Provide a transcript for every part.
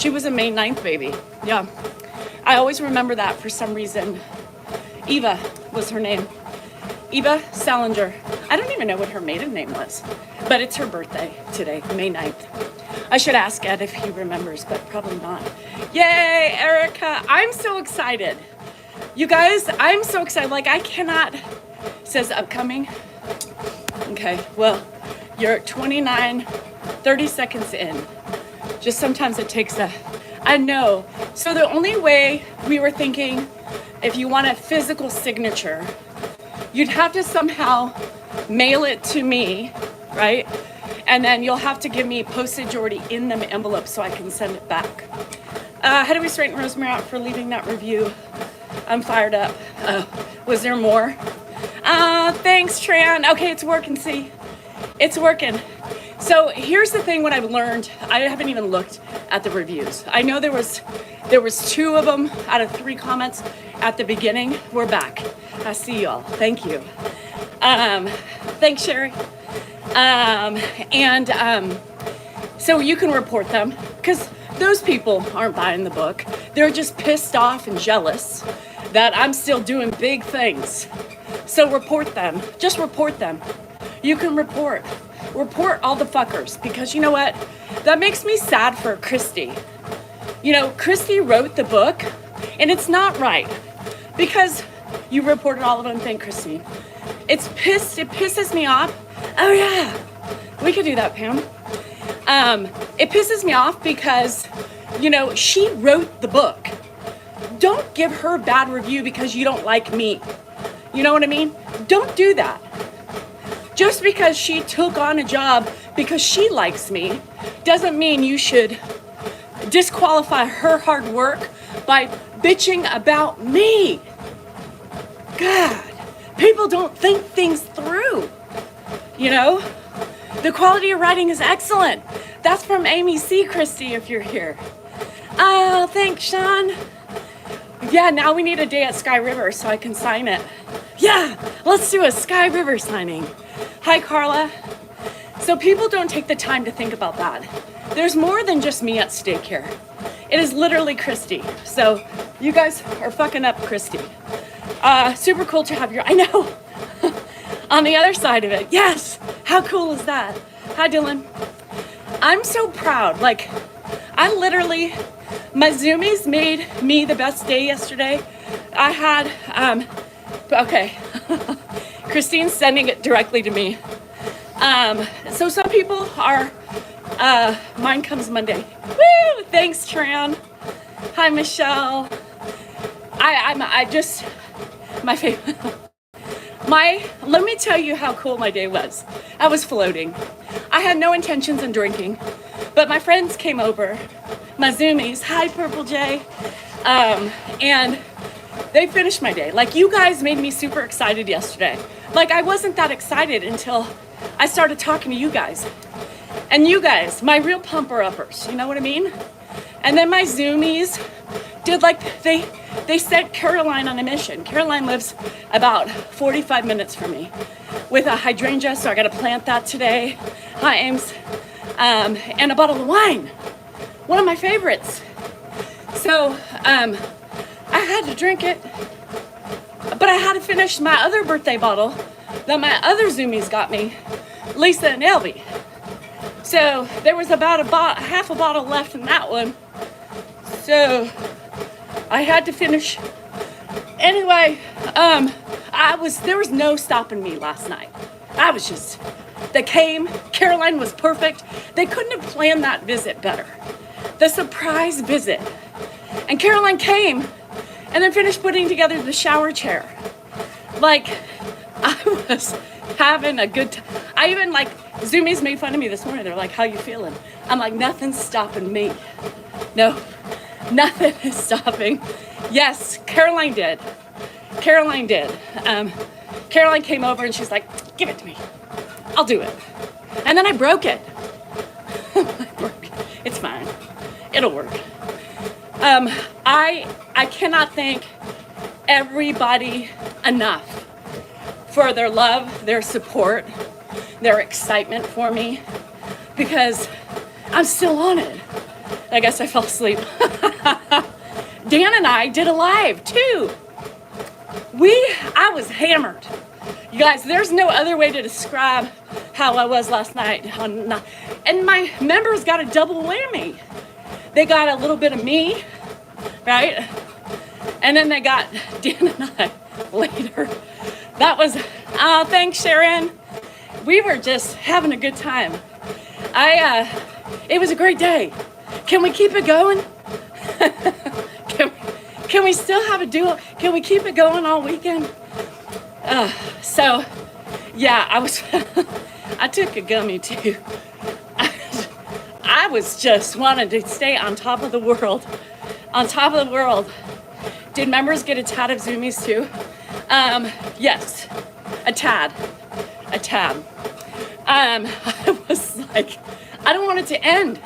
She was a May 9th baby. Yeah. I always remember that for some reason. Eva was her name. Eva Salinger. I don't even know what her maiden name was, but it's her birthday today, May 9th. I should ask Ed if he remembers, but probably not. Yay, Erica. I'm so excited. You guys, I'm so excited. Like, I cannot. It says upcoming. Okay, well, you're 29, 30 seconds in. Just sometimes it takes I know. So the only way we were thinking, if you want a physical signature, you'd have to somehow mail it to me, right? And then you'll have to give me postage already in the envelope so I can send it back. How do we straighten Rosemary out for leaving that review? I'm fired up. Was there more? Thanks, Tran. Okay, it's working, see? It's working. So here's the thing, what I've learned. I haven't even looked at the reviews. I know there was 2 of them out of 3 comments at the beginning. We're back. I see y'all. Thank you. Thanks, Sherry. So you can report them because those people aren't buying the book. They're just pissed off and jealous that I'm still doing big things. So report them. Just report them. You can report all the fuckers, because you know what? That makes me sad for Christy. You know, Christy wrote the book, and it's not right because you reported all of them. Thank Christine. It pisses me off. Oh yeah, we could do that, Pam. It pisses me off because, you know, she wrote the book. Don't give her a bad review because you don't like me. You know what I mean? Don't do that. Just because she took on a job because she likes me doesn't mean you should disqualify her hard work by bitching about me. God, people don't think things through. You know, the quality of writing is excellent. That's from Amy C. Christie, if you're here. Oh, thanks, Sean. Yeah, now we need a day at Sky River so I can sign it. Yeah, let's do a Sky River signing. Hi, Carla. So people don't take the time to think about that. There's more than just me at stake here. It is literally Christy. So you guys are fucking up Christy. Super cool to have your, I know, on the other side of it. Yes, how cool is that? Hi, Dylan. I'm so proud. Like, I literally, my Zoomies made me the best day yesterday. I had, okay, Christine's sending it directly to me. So some people are, mine comes Monday. Woo! Thanks, Tran. Hi, Michelle. I just, my favorite. Let me tell you how cool my day was. I was floating. I had no intentions of drinking, but my friends came over, my Zoomies, hi Purple J, and they finished my day. Like, you guys made me super excited yesterday. Like, I wasn't that excited until I started talking to you guys. And you guys, my real pumper-uppers, you know what I mean? And then my Zoomies did, like, they sent Caroline on a mission. Caroline lives about 45 minutes from me with a hydrangea, so I gotta plant that today. Hi, Ames. And a bottle of wine, one of my favorites. So, I had to drink it, but I had to finish my other birthday bottle that my other Zoomies got me, Lisa and Elby. So there was about half a bottle left in that one. So I had to finish. Anyway, there was no stopping me last night. They came, Caroline was perfect. They couldn't have planned that visit better. The surprise visit. And Caroline came and then finished putting together the shower chair. Like, I was having a good time. I even, like, Zoomies made fun of me this morning. They're like, how you feeling? I'm like, nothing's stopping me. No, nothing is stopping. Yes, Caroline did. Caroline came over and she's like, give it to me. I'll do it. And then I broke it. It's fine. It'll work. I cannot thank everybody enough for their love, their support, their excitement for me, because I'm still on it. I guess I fell asleep. Dan and I did a live too. I was hammered. You guys, there's no other way to describe how I was last night. And my members got a double whammy. They got a little bit of me, right? And then they got Dan and I later. That was, thanks Sharon. We were just having a good time. It was a great day. Can we keep it going? Can we still have a duo? Can we keep it going all weekend? So, yeah, I took a gummy too. I was just wanting to stay on top of the world. On top of the world. Did members get a tad of zoomies too? Yes, a tad. I was like, I don't want it to end.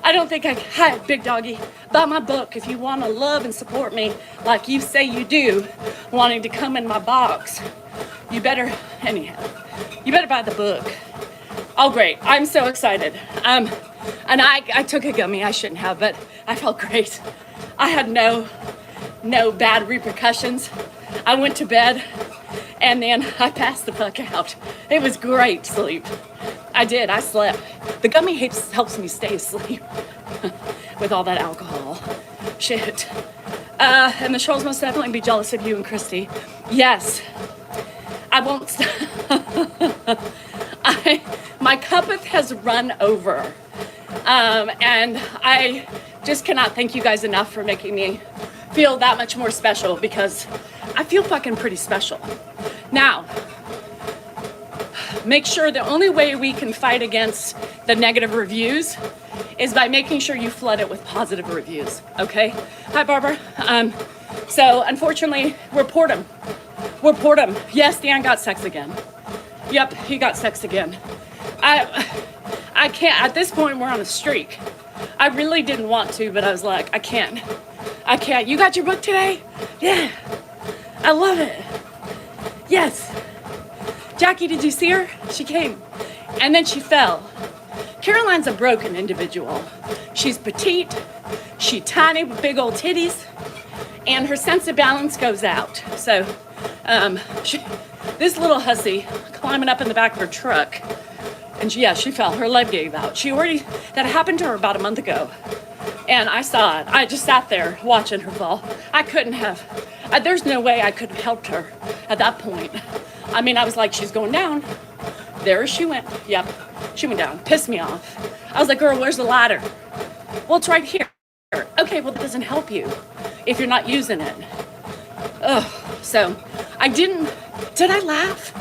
I don't think hi, Big Doggy, buy my book if you want to love and support me like you say you do, wanting to come in my box. You better buy the book. Oh, great. I'm so excited. And I took a gummy I shouldn't have, but I felt great. I had no bad repercussions. I went to bed and then I passed the fuck out. It was great sleep. I slept. The gummy helps me stay asleep with all that alcohol. Shit. And the trolls must definitely be jealous of you and Christy. Yes. I won't stop. My cupboard has run over. And I just cannot thank you guys enough for making me feel that much more special, because I feel fucking pretty special. Now, make sure the only way we can fight against the negative reviews is by making sure you flood it with positive reviews, okay? Hi, Barbara. So, unfortunately, report him. Yes, Dan got sex again. Yep, he got sex again. I can't, at this point, we're on a streak. I really didn't want to, but I was like, I can't. You got your book today? Yeah. I love it. Yes. Jackie, did you see her? She came. And then she fell. Caroline's a broken individual. She's petite. She's tiny with big old titties. And her sense of balance goes out. So, this little hussy climbing up in the back of her truck. And she fell. Her leg gave out. That happened to her about a month ago. And I saw it. I just sat there watching her fall. I couldn't have. There's no way I could have helped her at that point. I mean, I was like, she's going down. There she went. Yep, she went down. Pissed me off. I was like, girl, where's the ladder? Well, it's right here. Okay, well, that doesn't help you if you're not using it. Ugh. So did I laugh?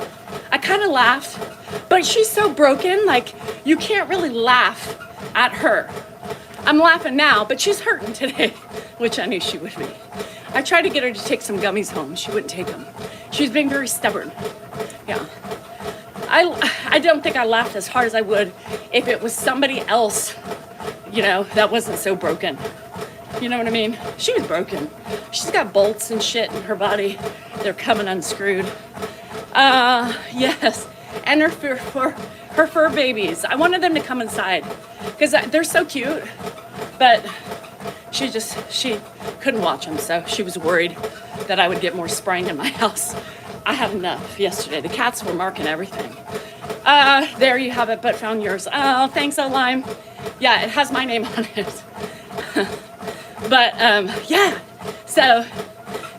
I kind of laughed. But she's so broken, like, you can't really laugh at her. I'm laughing now, but she's hurting today, which I knew she would be. I tried to get her to take some gummies home. She wouldn't take them. She was being very stubborn. Yeah. I don't think I laughed as hard as I would if it was somebody else, that wasn't so broken. You know what I mean? She was broken. She's got bolts and shit in her body. They're coming unscrewed. Yes. And her fur babies. I wanted them to come inside because they're so cute, but she couldn't watch them, so she was worried that I would get more spraying in my house. I had enough yesterday. The cats were marking everything. There you have it, but found yours. Oh, thanks, O-Lime. Yeah, it has my name on it. But, yeah. So,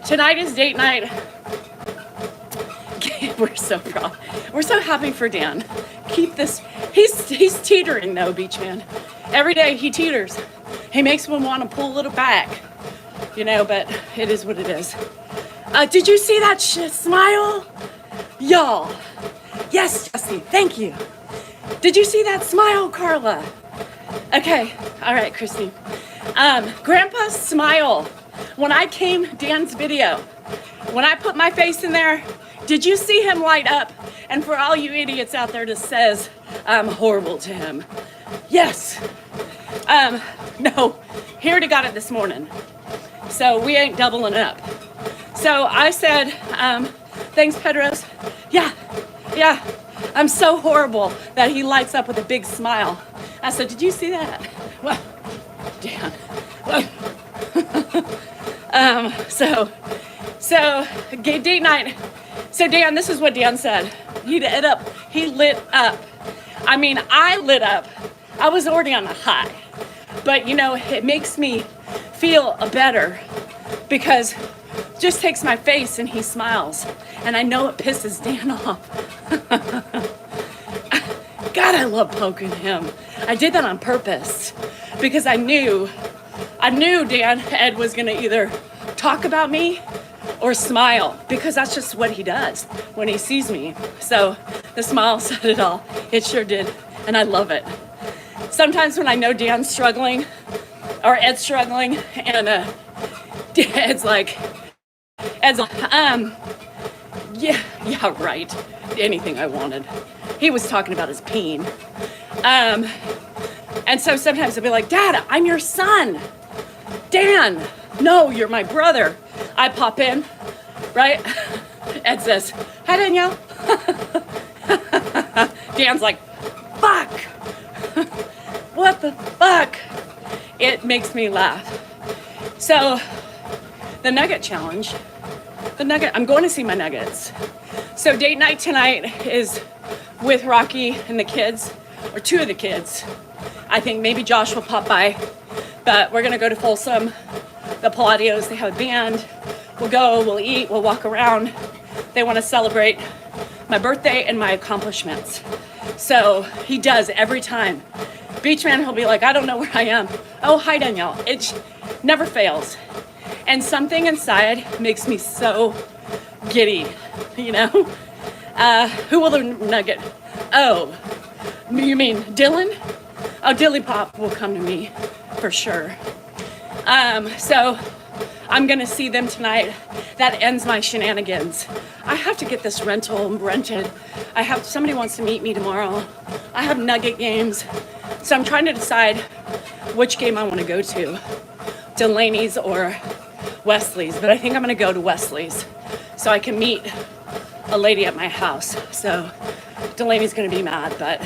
tonight is date night. We're so proud. We're so happy for Dan. Keep this. He's teetering, though, Beach Man. Every day he teeters. He makes me want to pull a little back. But it is what it is. Did you see that smile? Y'all. Yes, Jesse, thank you. Did you see that smile, Carla? Okay, all right, Christy. Grandpa's smile. When I came Dan's video, when I put my face in there, did you see him light up? And for all you idiots out there that says I'm horrible to him, yes. No, he already got it this morning. So we ain't doubling up. So I said, thanks, Pedros. Yeah, I'm so horrible that he lights up with a big smile. I said, did you see that? Well, So date night. So Dan, this is what Dan said. He lit up. I mean, I lit up. I was already on a high, but it makes me feel better because just takes my face and he smiles, and I know it pisses Dan off. God, I love poking him. I did that on purpose because I knew Ed was gonna either talk about me or smile, because that's just what he does when he sees me. So the smile said it all. It sure did, and I love it. Sometimes when I know Dan's struggling or Ed's struggling, and Ed's like, yeah, right. Anything I wanted. He was talking about his peen. And so sometimes I'll be like, Dad, I'm your son. Dan, no, you're my brother. I pop in, right? Ed says, hi, Danielle. Dan's like, fuck. What the fuck? It makes me laugh. So the nugget challenge, I'm going to see my nuggets. So date night tonight is with Rocky and the kids, or two of the kids. I think maybe Josh will pop by, but we're gonna go to Folsom, the Palladios. They have a band. We'll go, we'll eat, we'll walk around. They want to celebrate my birthday and my accomplishments. So he does every time. Beachman, he'll be like, I don't know where I am. Oh, hi, Danielle. It never fails. And something inside makes me so giddy, Who will the nugget? Oh, you mean Dylan? Oh, Dilly Pop will come to me for sure. So I'm gonna see them tonight. That ends my shenanigans. I have to get this rental rented. Somebody wants to meet me tomorrow. I have nugget games. So I'm trying to decide which game I want to go to, Delaney's or Wesley's, but I think I'm gonna go to Wesley's so I can meet a lady at my house. So Delaney's gonna be mad, but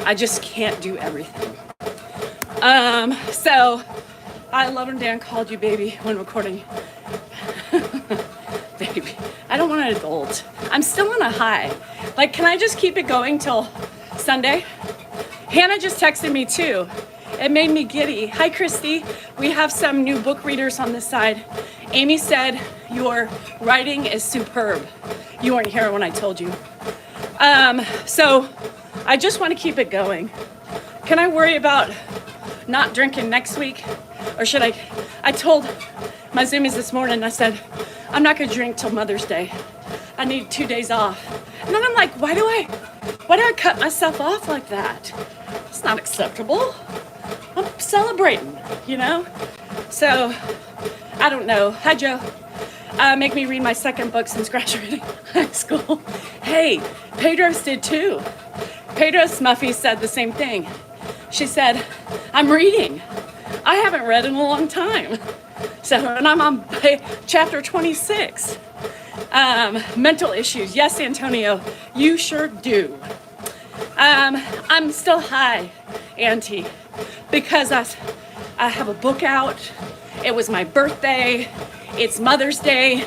I just can't do everything. So I love when Dan called you baby when recording. Baby, I don't want an adult. I'm still on a high. Like, can I just keep it going till Sunday? Hannah just texted me too. It made me giddy. Hi, Christy. We have some new book readers on this side. Amy said your writing is superb. You weren't here when I told you. So I just want to keep it going. Can I worry about not drinking next week? Or should I told my Zoomies this morning, I said, I'm not gonna drink till Mother's Day. I need 2 days off. And then I'm like, why do I cut myself off like that? It's not acceptable. I'm celebrating, So, I don't know. Hi, Joe. Make me read my second book since graduating high school. Hey, Pedro's did too. Pedro's Smuffy said the same thing. She said, I'm reading. I haven't read in a long time. So, and I'm on chapter 26. Mental issues. Yes, Antonio, you sure do. I'm still high, Auntie, because I have a book out. It was my birthday. It's Mother's Day.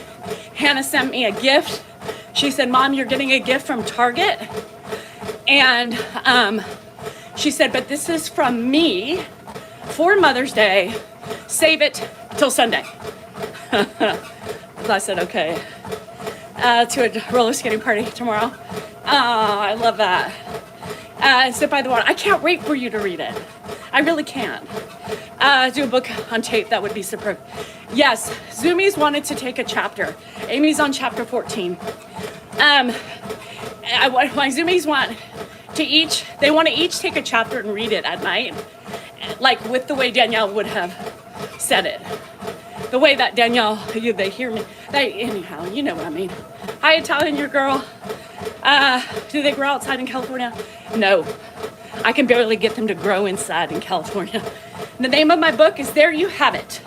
Hannah sent me a gift. She said, Mom, you're getting a gift from Target. And she said, but this is from me for Mother's Day. Save it till Sunday. I said, okay. To a roller skating party tomorrow. Oh, I love that. Sit by the water. I can't wait for you to read it. I really can't. Do a book on tape, that would be superb. Yes, Zoomies wanted to take a chapter. Amy's on chapter 14. My Zoomies want to each take a chapter and read it at night, like with the way Danielle would have said it. The way that Danielle, they hear me. Anyhow, you know what I mean. Hi, Italian, your girl. Do they grow outside in California? No. I can barely get them to grow inside in California. The name of my book is There You Have It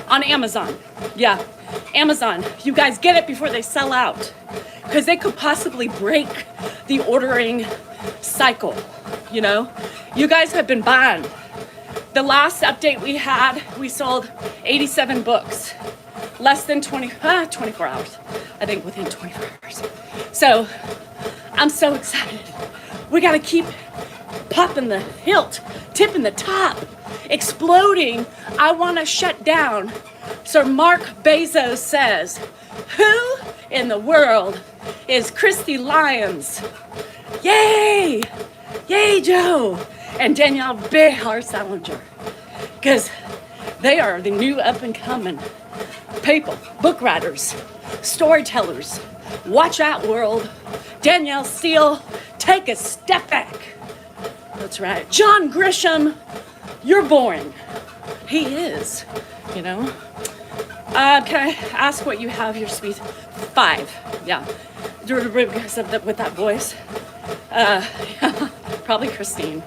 on Amazon. Yeah, Amazon. You guys get it before they sell out, because they could possibly break the ordering cycle, You guys have been buying. The last update we had, we sold 87 books. less than 24 hours. I think within 24 hours. So I'm so excited. We gotta keep popping the hilt, tipping the top, exploding. I wanna shut down. Sir Mark Bezos says, who in the world is Christy Lyons? Yay! Yay, Joe! And Danielle Behar Salinger. Because they are the new up and coming people, book writers, storytellers. Watch out, world. Danielle Steele, take a step back. That's right. John Grisham, you're boring. He is, you know. Can I ask what you have here, sweet? 5, yeah. Because of with that voice. Probably Christine.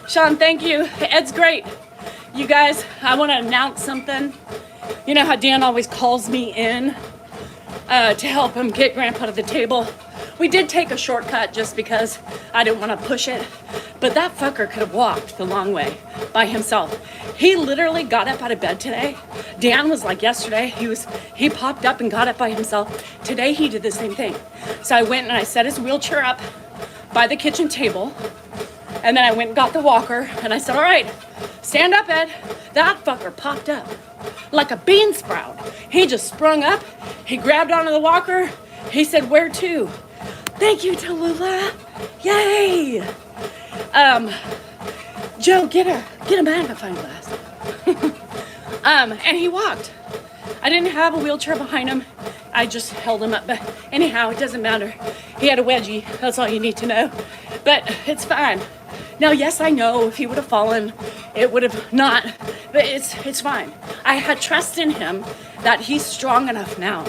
Sean, thank you. Ed's great. You guys, I want to announce something. You know how Dan always calls me in to help him get Grandpa to the table? We did take a shortcut just because I didn't want to push it. But that fucker could have walked the long way by himself. He literally got up out of bed today. Dan was like yesterday, he popped up and got up by himself. Today he did the same thing. So I went and I set his wheelchair up by the kitchen table. And then I went and got the walker and I said, all right, stand up, Ed. That fucker popped up like a bean sprout. He just sprung up. He grabbed onto the walker. He said, where to? Thank you, Tallulah. Yay. Joe, get a magnifying glass. And he walked. I didn't have a wheelchair behind him. I just held him up. But anyhow, it doesn't matter. He had a wedgie. That's all you need to know. But it's fine. Now, yes, I know if he would have fallen, it would have not. But it's fine. I had trust in him that he's strong enough now.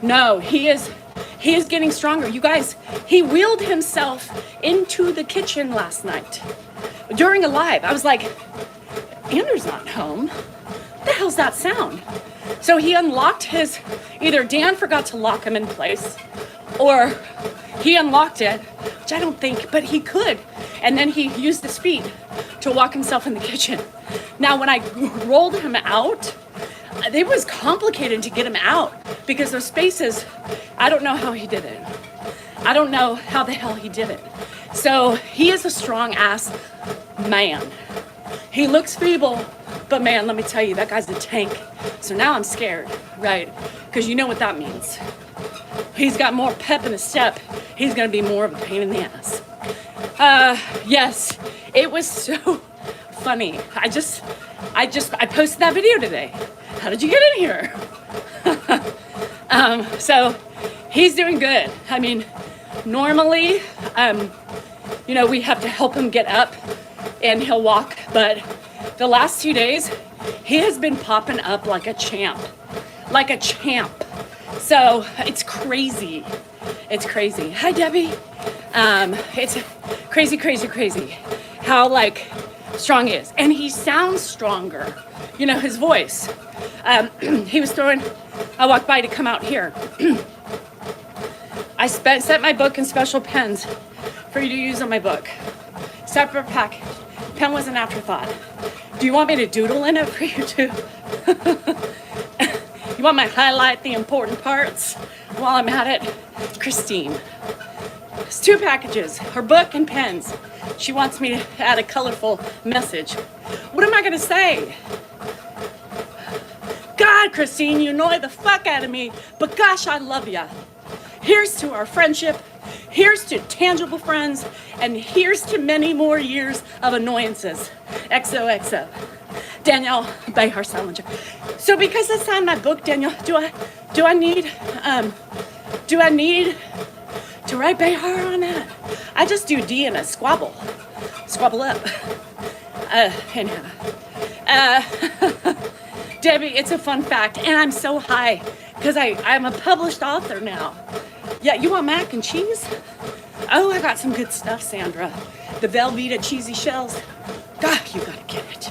No, he is getting stronger. You guys, he wheeled himself into the kitchen last night during a live. I was like, Andrew's not home. What the hell's that sound? So he unlocked either Dan forgot to lock him in place or he unlocked it, which I don't think, but he could. And then he used his feet to walk himself in the kitchen. Now, when I rolled him out, it was complicated to get him out because those spaces, I don't know how he did it. I don't know how the hell he did it. So he is a strong ass man. He looks feeble, but man, let me tell you, that guy's a tank. So now I'm scared, right? Because you know what that means. He's got more pep in his step. He's gonna be more of a pain in the ass. Yes, it was so funny. I posted that video today. How did you get in here? So he's doing good. I mean, normally, we have to help him get up and he'll walk, but the last 2 days, he has been popping up like a champ. So it's crazy. It's crazy. Hi, Debbie. It's crazy how strong he is. And he sounds stronger. You know, his voice. I walked by to come out here. I sent my book in special pens for you to use on my book. Separate package. Pen was an afterthought. Do you want me to doodle in it for you too? You want me to highlight the important parts while I'm at it? Christine. It's 2 packages, her book and pens. She wants me to add a colorful message. What am I gonna say? God, Christine, you annoy the fuck out of me, but gosh, I love ya. Here's to our friendship. Here's to tangible friends, and here's to many more years of annoyances. XOXO. Danielle Behar Salinger. So because I signed my book, Danielle, do I need to write Behar on that? I just do D and a squabble up. Anyhow. Debbie, it's a fun fact, and I'm so high because I'm a published author now. Yeah, you want mac and cheese? Oh, I got some good stuff, Sandra. The Velveeta cheesy shells. God, you gotta get it.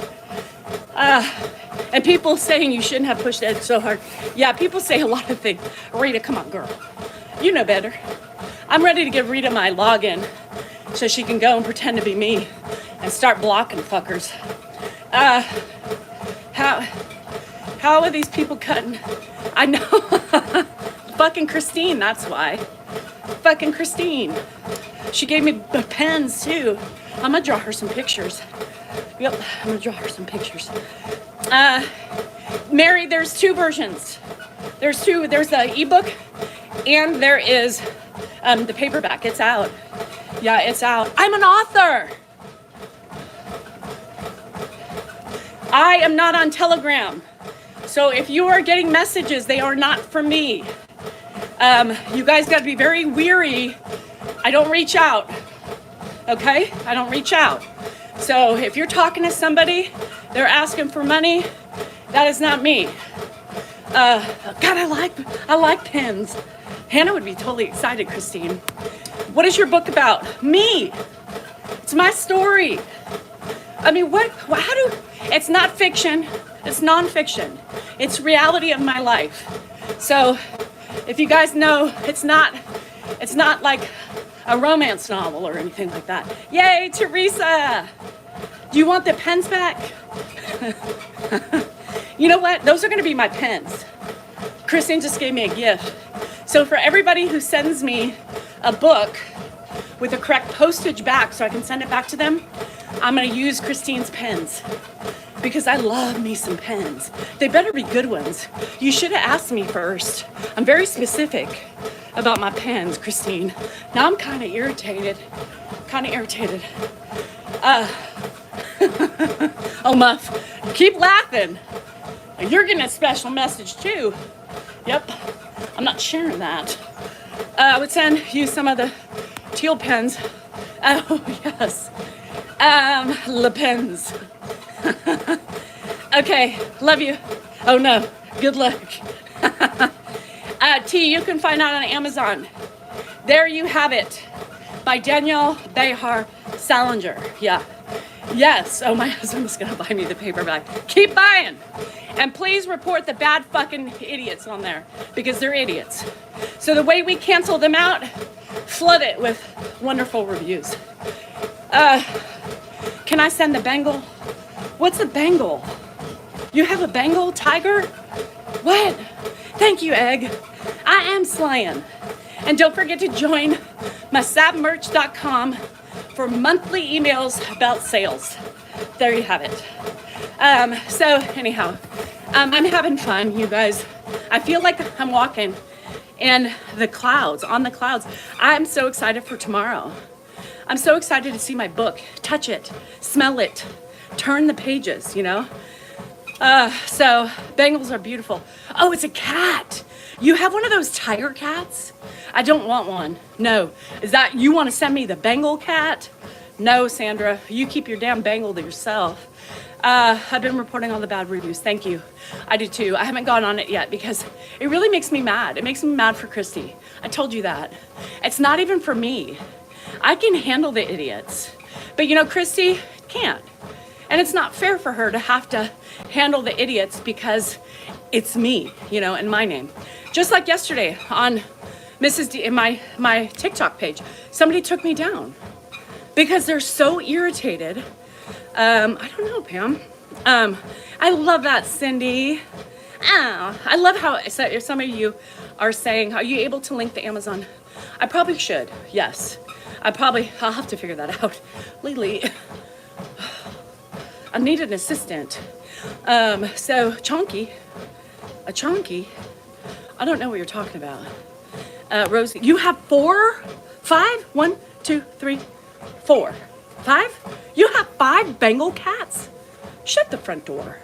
And people saying you shouldn't have pushed Ed so hard. Yeah, people say a lot of things. Rita, come on, girl. You know better. I'm ready to give Rita my login so she can go and pretend to be me and start blocking fuckers. How are these people cutting? I know. Fucking Christine, that's why. Fucking Christine. She gave me pens too. I'm gonna draw her some pictures. Yep, I'm gonna draw her some pictures. Mary, there's two versions. There's the ebook and there is the paperback. It's out. Yeah, it's out. I'm an author. I am not on Telegram. So if you are getting messages, they are not from me. You guys got to be very weary. I don't reach out. Okay? I don't reach out. So if you're talking to somebody, they're asking for money, that is not me. God, I like pens. Hannah would be totally excited, Christine. What is your book about? Me. It's my story. I mean, it's not fiction, it's nonfiction. It's reality of my life. So if you guys know, it's not like a romance novel or anything like that. Yay, Teresa! Do you want the pens back? You know what? Those are gonna be my pens. Christine just gave me a gift. So for everybody who sends me a book with the correct postage back so I can send it back to them, I'm gonna use Christine's pens because I love me some pens. They better be good ones. You should have asked me first. I'm very specific about my pens, Christine. Now I'm kind of irritated. Oh, Muff, keep laughing. You're getting a special message too. Yep, I'm not sharing that. I would send you some of the teal pens. Oh, yes. Le pens. Okay, love you. Oh no, good luck. T, you can find out on Amazon. There you have it. By Danielle Behar Salinger. Yeah. Yes. Oh, my husband was gonna buy me the paperback. Keep buying. And please report the bad fucking idiots on there because they're idiots. So the way we cancel them out, flood it with wonderful reviews. Can I send the Bengal? What's a Bengal? You have a Bengal tiger? What? Thank you, Egg. I am slaying. And don't forget to join mishaps.com for monthly emails about sales. There you have it. So anyhow, I'm having fun, you guys. I feel like I'm walking in the clouds, on the clouds. I'm so excited for tomorrow. I'm so excited to see my book, touch it, smell it, turn the pages, you know? So Bengals are beautiful. Oh, it's a cat. You have one of those tiger cats? I don't want one. No. Is that, you want to send me the Bengal cat? No, Sandra. You keep your damn Bengal to yourself. I've been reporting all the bad reviews. Thank you. I do too. I haven't gone on it yet because it really makes me mad. It makes me mad for Christy. I told you that. It's not even for me. I can handle the idiots. But you know, Christy can't. And it's not fair for her to have to handle the idiots because it's me, you know, and my name. Just like yesterday on Mrs. D, in my TikTok page, somebody took me down because they're so irritated. I don't know, Pam. I love that, Cindy. I love how if some of you are saying, are you able to link the Amazon? I probably should, yes. I'll have to figure that out. Lily, I need an assistant. So Chonky, I don't know what you're talking about. Rosie, you have 4, 5, 1, 2, 3, 4, 5? You have 5 Bengal cats? Shut the front door.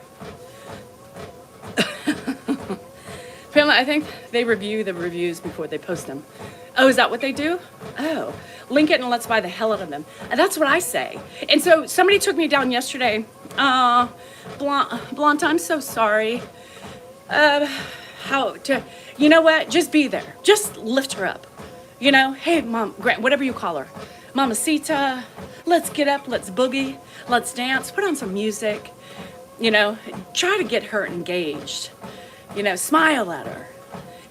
Pamela, I think they review the reviews before they post them. Oh, is that what they do? Oh, link it and let's buy the hell out of them. And that's what I say. And so somebody took me down yesterday. Blunt, I'm so sorry. You know what? Just be there. Just lift her up. You know, hey, Mom, Grant, whatever you call her. Mamacita, let's get up, let's boogie, let's dance, put on some music. You know, try to get her engaged. You know, smile at her.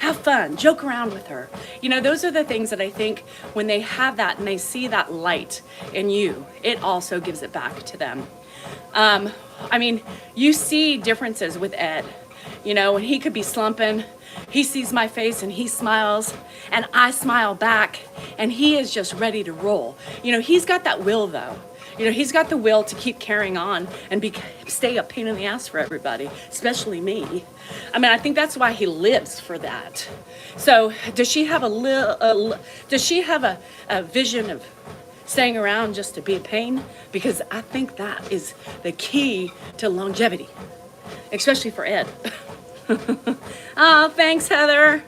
have fun, joke around with her. You know, those are the things that I think when they have that and they see that light in you, it also gives it back to them. I mean, you see differences with Ed. You know, when he could be slumping, he sees my face and he smiles, and I smile back, and he is just ready to roll. You know, he's got that will, though. You know, he's got the will to keep carrying on and stay a pain in the ass for everybody, especially me. I mean, I think that's why he lives for that. So, does she have a vision of staying around just to be a pain? Because I think that is the key to longevity, especially for Ed. Oh, thanks, Heather.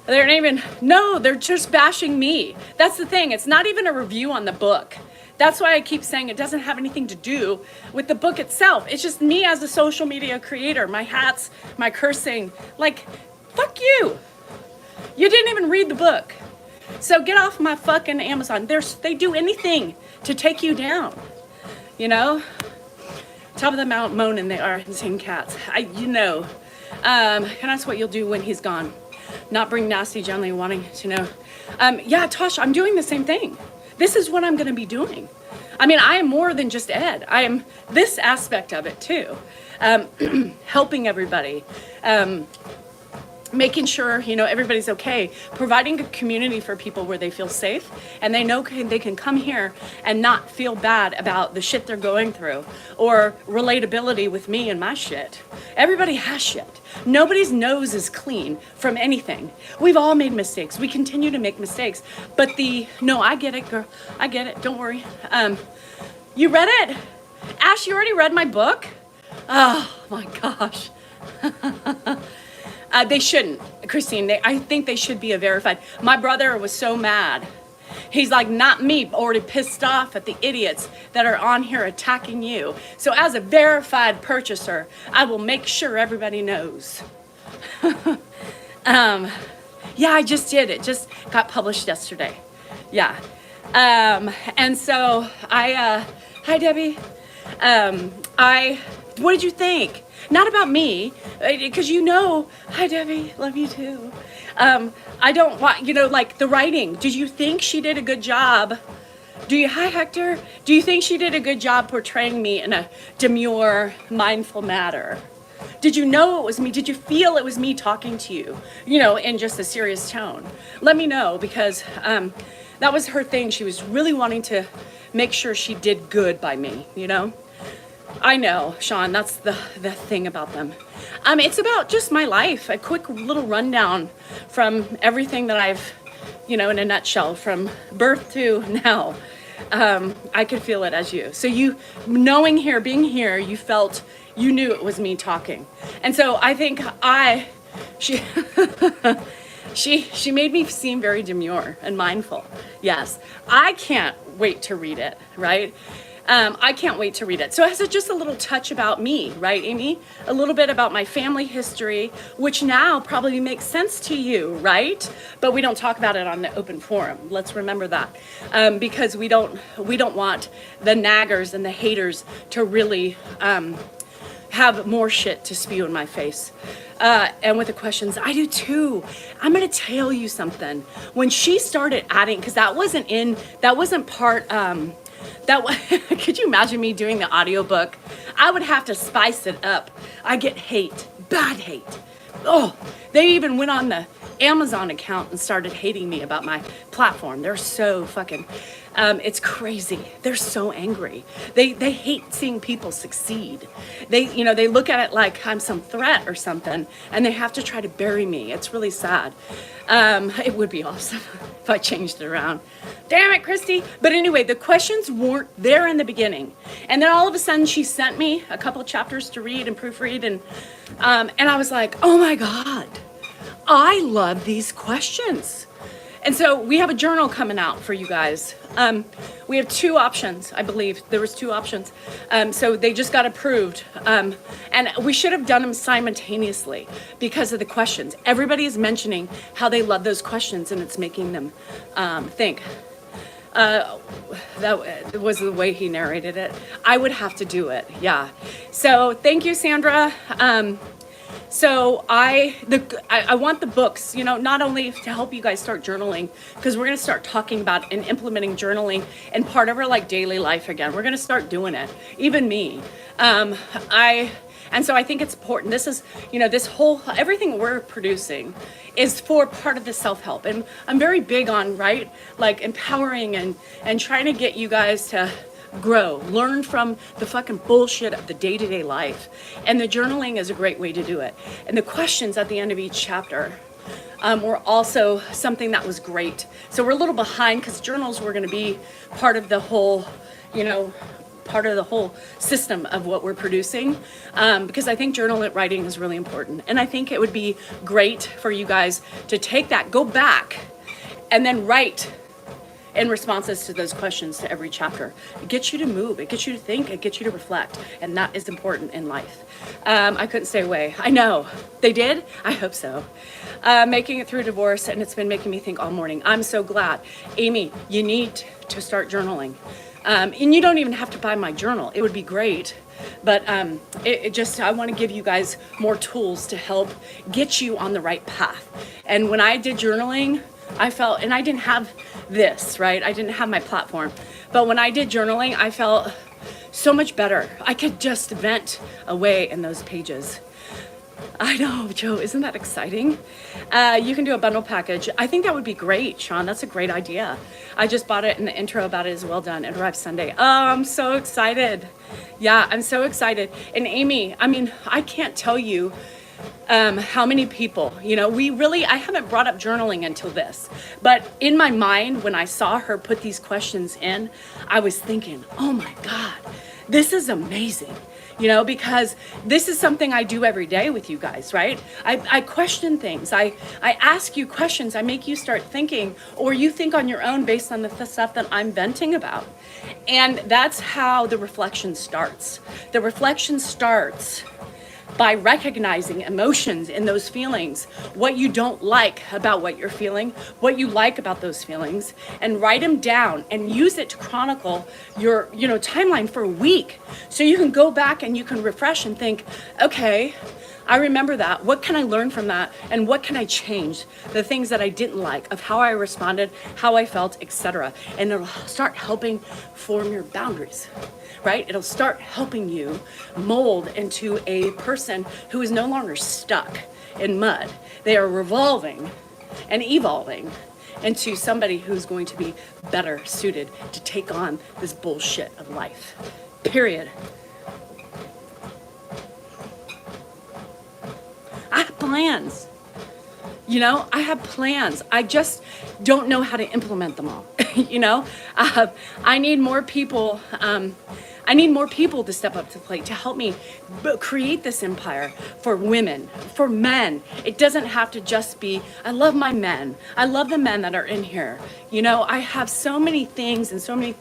They're not even, no, they're just bashing me. That's the thing. It's not even a review on the book. That's why I keep saying it doesn't have anything to do with the book itself. It's just me as a social media creator, my hats, my cursing. Like, fuck you. You didn't even read the book. So get off my fucking Amazon. They do anything to take you down, you know? Top of the Mount moaning, they are insane cats. And that's what you'll do when he's gone. Not bring nasty gently, wanting to know. Yeah, Tosh, I'm doing the same thing. This is what I'm going to be doing. I mean, I am more than just Ed. I am this aspect of it too. Helping everybody. Making sure, you know, everybody's okay, providing a community for people where they feel safe and they know they can come here and not feel bad about the shit they're going through or relatability with me and my shit. Everybody has shit. Nobody's nose is clean from anything. We've all made mistakes. We continue to make mistakes. But no, I get it, girl. I get it. Don't worry. You read it? Ash, you already read my book? Oh my gosh. They shouldn't, Christine. I think they should be a verified. My brother was so mad. He's like, not me, already pissed off at the idiots that are on here attacking you. So as a verified purchaser, I will make sure everybody knows. Yeah, I just did. It just got published yesterday. Yeah. And so hi Debbie. What did you think? Not about me, because hi Debbie, love you too. I don't want, like the writing. Did you think she did a good job? Hi Hector, do you think she did a good job portraying me in a demure, mindful manner? Did you know it was me? Did you feel it was me talking to you, in just a serious tone? Let me know, because that was her thing. She was really wanting to make sure she did good by me, I know, Sean, that's the thing about them. It's about just my life, a quick little rundown from everything that I've, in a nutshell, from birth to now. I could feel it as you. So you, being here, you knew it was me talking. And so I think she made me seem very demure and mindful. Yes, I can't wait to read it, right? I can't wait to read it. So it has just a little touch about me, right, Amy? A little bit about my family history, which now probably makes sense to you, right? But we don't talk about it on the open forum. Let's remember that, because we don't want the naggers and the haters to really have more shit to spew in my face. And with the questions, I do too. I'm gonna tell you something. When she started adding, because that wasn't part. Could you imagine me doing the audiobook? I would have to spice it up. I get hate, bad hate. Oh, they even went on the Amazon account and started hating me about my platform. They're so fucking, it's crazy. They're so angry. They hate seeing people succeed. They look at it like I'm some threat or something, and they have to try to bury me. It's really sad. It would be awesome if I changed it around. Damn it, Christy. But anyway, the questions weren't there in the beginning. And then all of a sudden she sent me a couple chapters to read and proofread, and I was like, oh my God, I love these questions. And so we have a journal coming out for you guys. We have two options, I believe. There was two options. So they just got approved. And we should have done them simultaneously because of the questions. Everybody is mentioning how they love those questions, and it's making them think. That was the way he narrated it. I would have to do it, yeah. So thank you, Sandra. So I want the books, you know, not only to help you guys start journaling, because we're going to start talking about and implementing journaling and part of our like daily life again. We're going to start doing it. Even me. And so I think it's important. This is, you know, this whole, everything we're producing is for part of the self-help. And I'm very big on, right, like empowering and trying to get you guys to grow, learn from the fucking bullshit of the day-to-day life. And the journaling is a great way to do it. And the questions at the end of each chapter were also something that was great. So we're a little behind because journals were going to be part of the whole, you know, part of the whole system of what we're producing, because I think journal writing is really important. And I think it would be great for you guys to take that, go back, and then write in responses to those questions to every chapter. It gets you to move, it gets you to think, it gets you to reflect, and that is important in life. I couldn't stay away. I know. They did? I hope so. Making it through divorce, and it's been making me think all morning. I'm so glad. Amy, you need to start journaling. And you don't even have to buy my journal. It would be great. But it just, I want to give you guys more tools to help get you on the right path. And when I did journaling, I felt, and I didn't have this, right? I didn't have my platform. But when I did journaling, I felt so much better. I could just vent away in those pages. I know, Joe, isn't that exciting? You can do a bundle package. I think that would be great, Sean. That's a great idea. I just bought it, and the intro about it is well done. It arrives Sunday. Oh, I'm so excited. Yeah, I'm so excited. And Amy, I mean, I can't tell you how many people, you know, I haven't brought up journaling until this, but in my mind, when I saw her put these questions in, I was thinking, oh my God, this is amazing. You know, because this is something I do every day with you guys, right? I question things. I ask you questions. I make you start thinking, or you think on your own based on the stuff that I'm venting about. And that's how the reflection starts. The reflection starts by recognizing emotions in those feelings, what you don't like about what you're feeling, what you like about those feelings, and write them down and use it to chronicle your, you know, timeline for a week. So you can go back and you can refresh and think, okay, I remember that. What can I learn from that? And what can I change? The things that I didn't like, of how I responded, how I felt, etc. And it'll start helping form your boundaries, right? It'll start helping you mold into a person who is no longer stuck in mud. They are revolving and evolving into somebody who's going to be better suited to take on this bullshit of life. Period. I have plans. You know, I have plans. I just don't know how to implement them all. You know, I need more people. I need more people to step up to the plate to help me create this empire for women, for men. It doesn't have to just be, I love my men. I love the men that are in here. You know, I have so many things and so many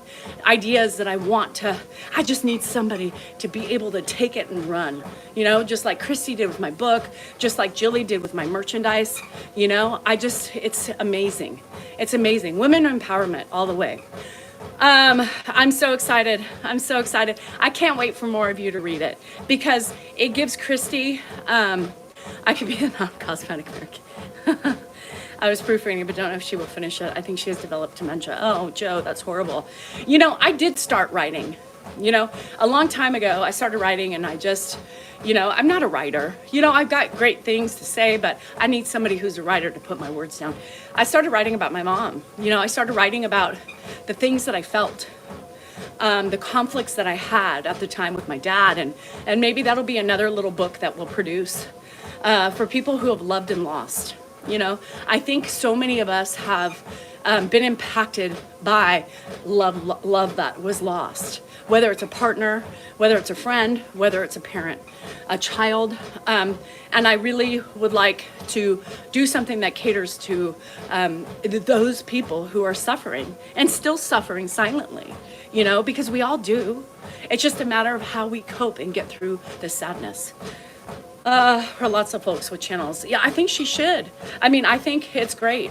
ideas that I just need somebody to be able to take it and run. You know, just like Christy did with my book, just like Jilly did with my merchandise. You know, it's amazing. It's amazing. Women empowerment all the way. I'm so excited. I'm so excited. I can't wait for more of you to read it because it gives Christy, I could be a non-cosmetic American. I was proofreading, but don't know if she will finish it. I think she has developed dementia. Oh, Joe, that's horrible. You know, I did start writing. You know, a long time ago, I started writing and I just, you know, I'm not a writer. You know, I've got great things to say, but I need somebody who's a writer to put my words down. I started writing about my mom. You know, I started writing about the things that I felt, the conflicts that I had at the time with my dad. And maybe that'll be another little book that we'll produce for people who have loved and lost. You know, I think so many of us have been impacted by love that was lost, whether it's a partner, whether it's a friend, whether it's a parent, a child. And I really would like to do something that caters to those people who are suffering and still suffering silently, you know, because we all do. It's just a matter of how we cope and get through the sadness. For lots of folks with channels. Yeah, I think she should. I mean, I think it's great.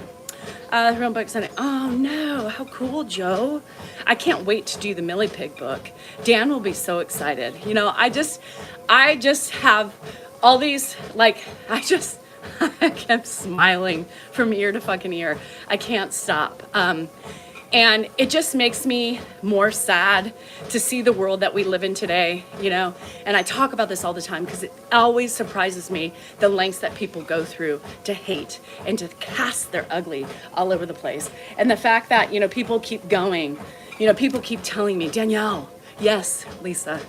Her own book's in it. Oh no, how cool, Joe. I can't wait to do the Millie Pig book. Dan will be so excited. You know, I just have all these, like, I kept smiling from ear to fucking ear. I can't stop. And it just makes me more sad to see the world that we live in today, you know? And I talk about this all the time because it always surprises me the lengths that people go through to hate and to cast their ugly all over the place. And the fact that, you know, people keep going, you know, people keep telling me, Danielle, yes, Lisa,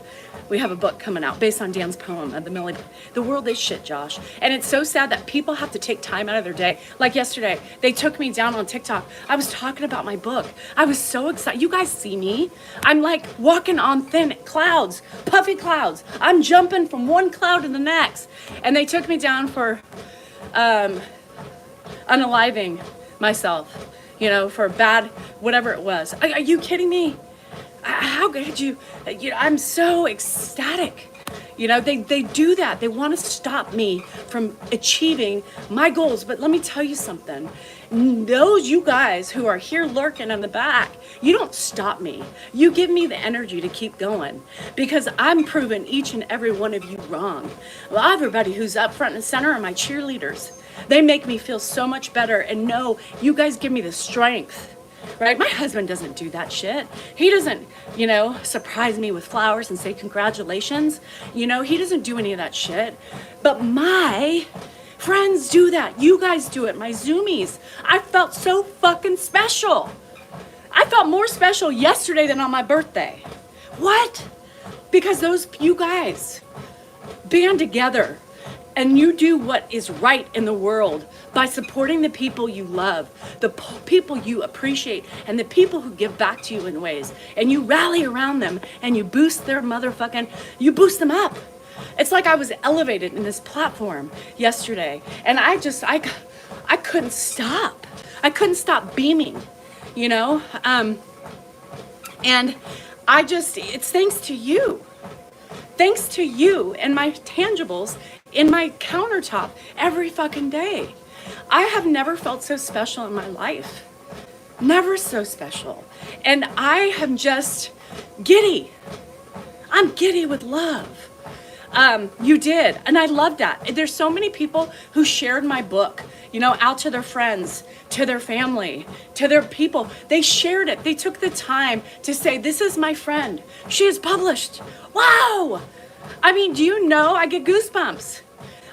we have a book coming out based on Dan's poem, The World is Shit, Josh. And it's so sad that people have to take time out of their day. Like yesterday, they took me down on TikTok. I was talking about my book. I was so excited. You guys see me. I'm like walking on thin clouds, puffy clouds. I'm jumping from one cloud to the next. And they took me down for unaliving myself, you know, for bad, whatever it was. Are you kidding me? How could you know, I'm so ecstatic. You know, they do that. They want to stop me from achieving my goals. But let me tell you something. Those you guys who are here lurking in the back, you don't stop me. You give me the energy to keep going because I'm proving each and every one of you wrong. Well, everybody who's up front and center are my cheerleaders. They make me feel so much better and know you guys give me the strength. Right? My husband doesn't do that shit. He doesn't, you know, surprise me with flowers and say congratulations. You know, he doesn't do any of that shit. But my friends do that. You guys do it. My Zoomies. I felt so fucking special. I felt more special yesterday than on my birthday. What? Because you guys band together and you do what is right in the world by supporting the people you love, the people you appreciate, and the people who give back to you in ways. And you rally around them and you boost you boost them up. It's like I was elevated in this platform yesterday. And I couldn't stop. I couldn't stop beaming, you know? And it's thanks to you. Thanks to you and my tangibles in my countertop every fucking day. I have never felt so special in my life. Never so special. And I am just giddy. I'm giddy with love. You did. And I love that. There's so many people who shared my book, you know, out to their friends, to their family, to their people. They shared it. They took the time to say, this is my friend. She is published. Wow. I mean, do you know, I get goosebumps.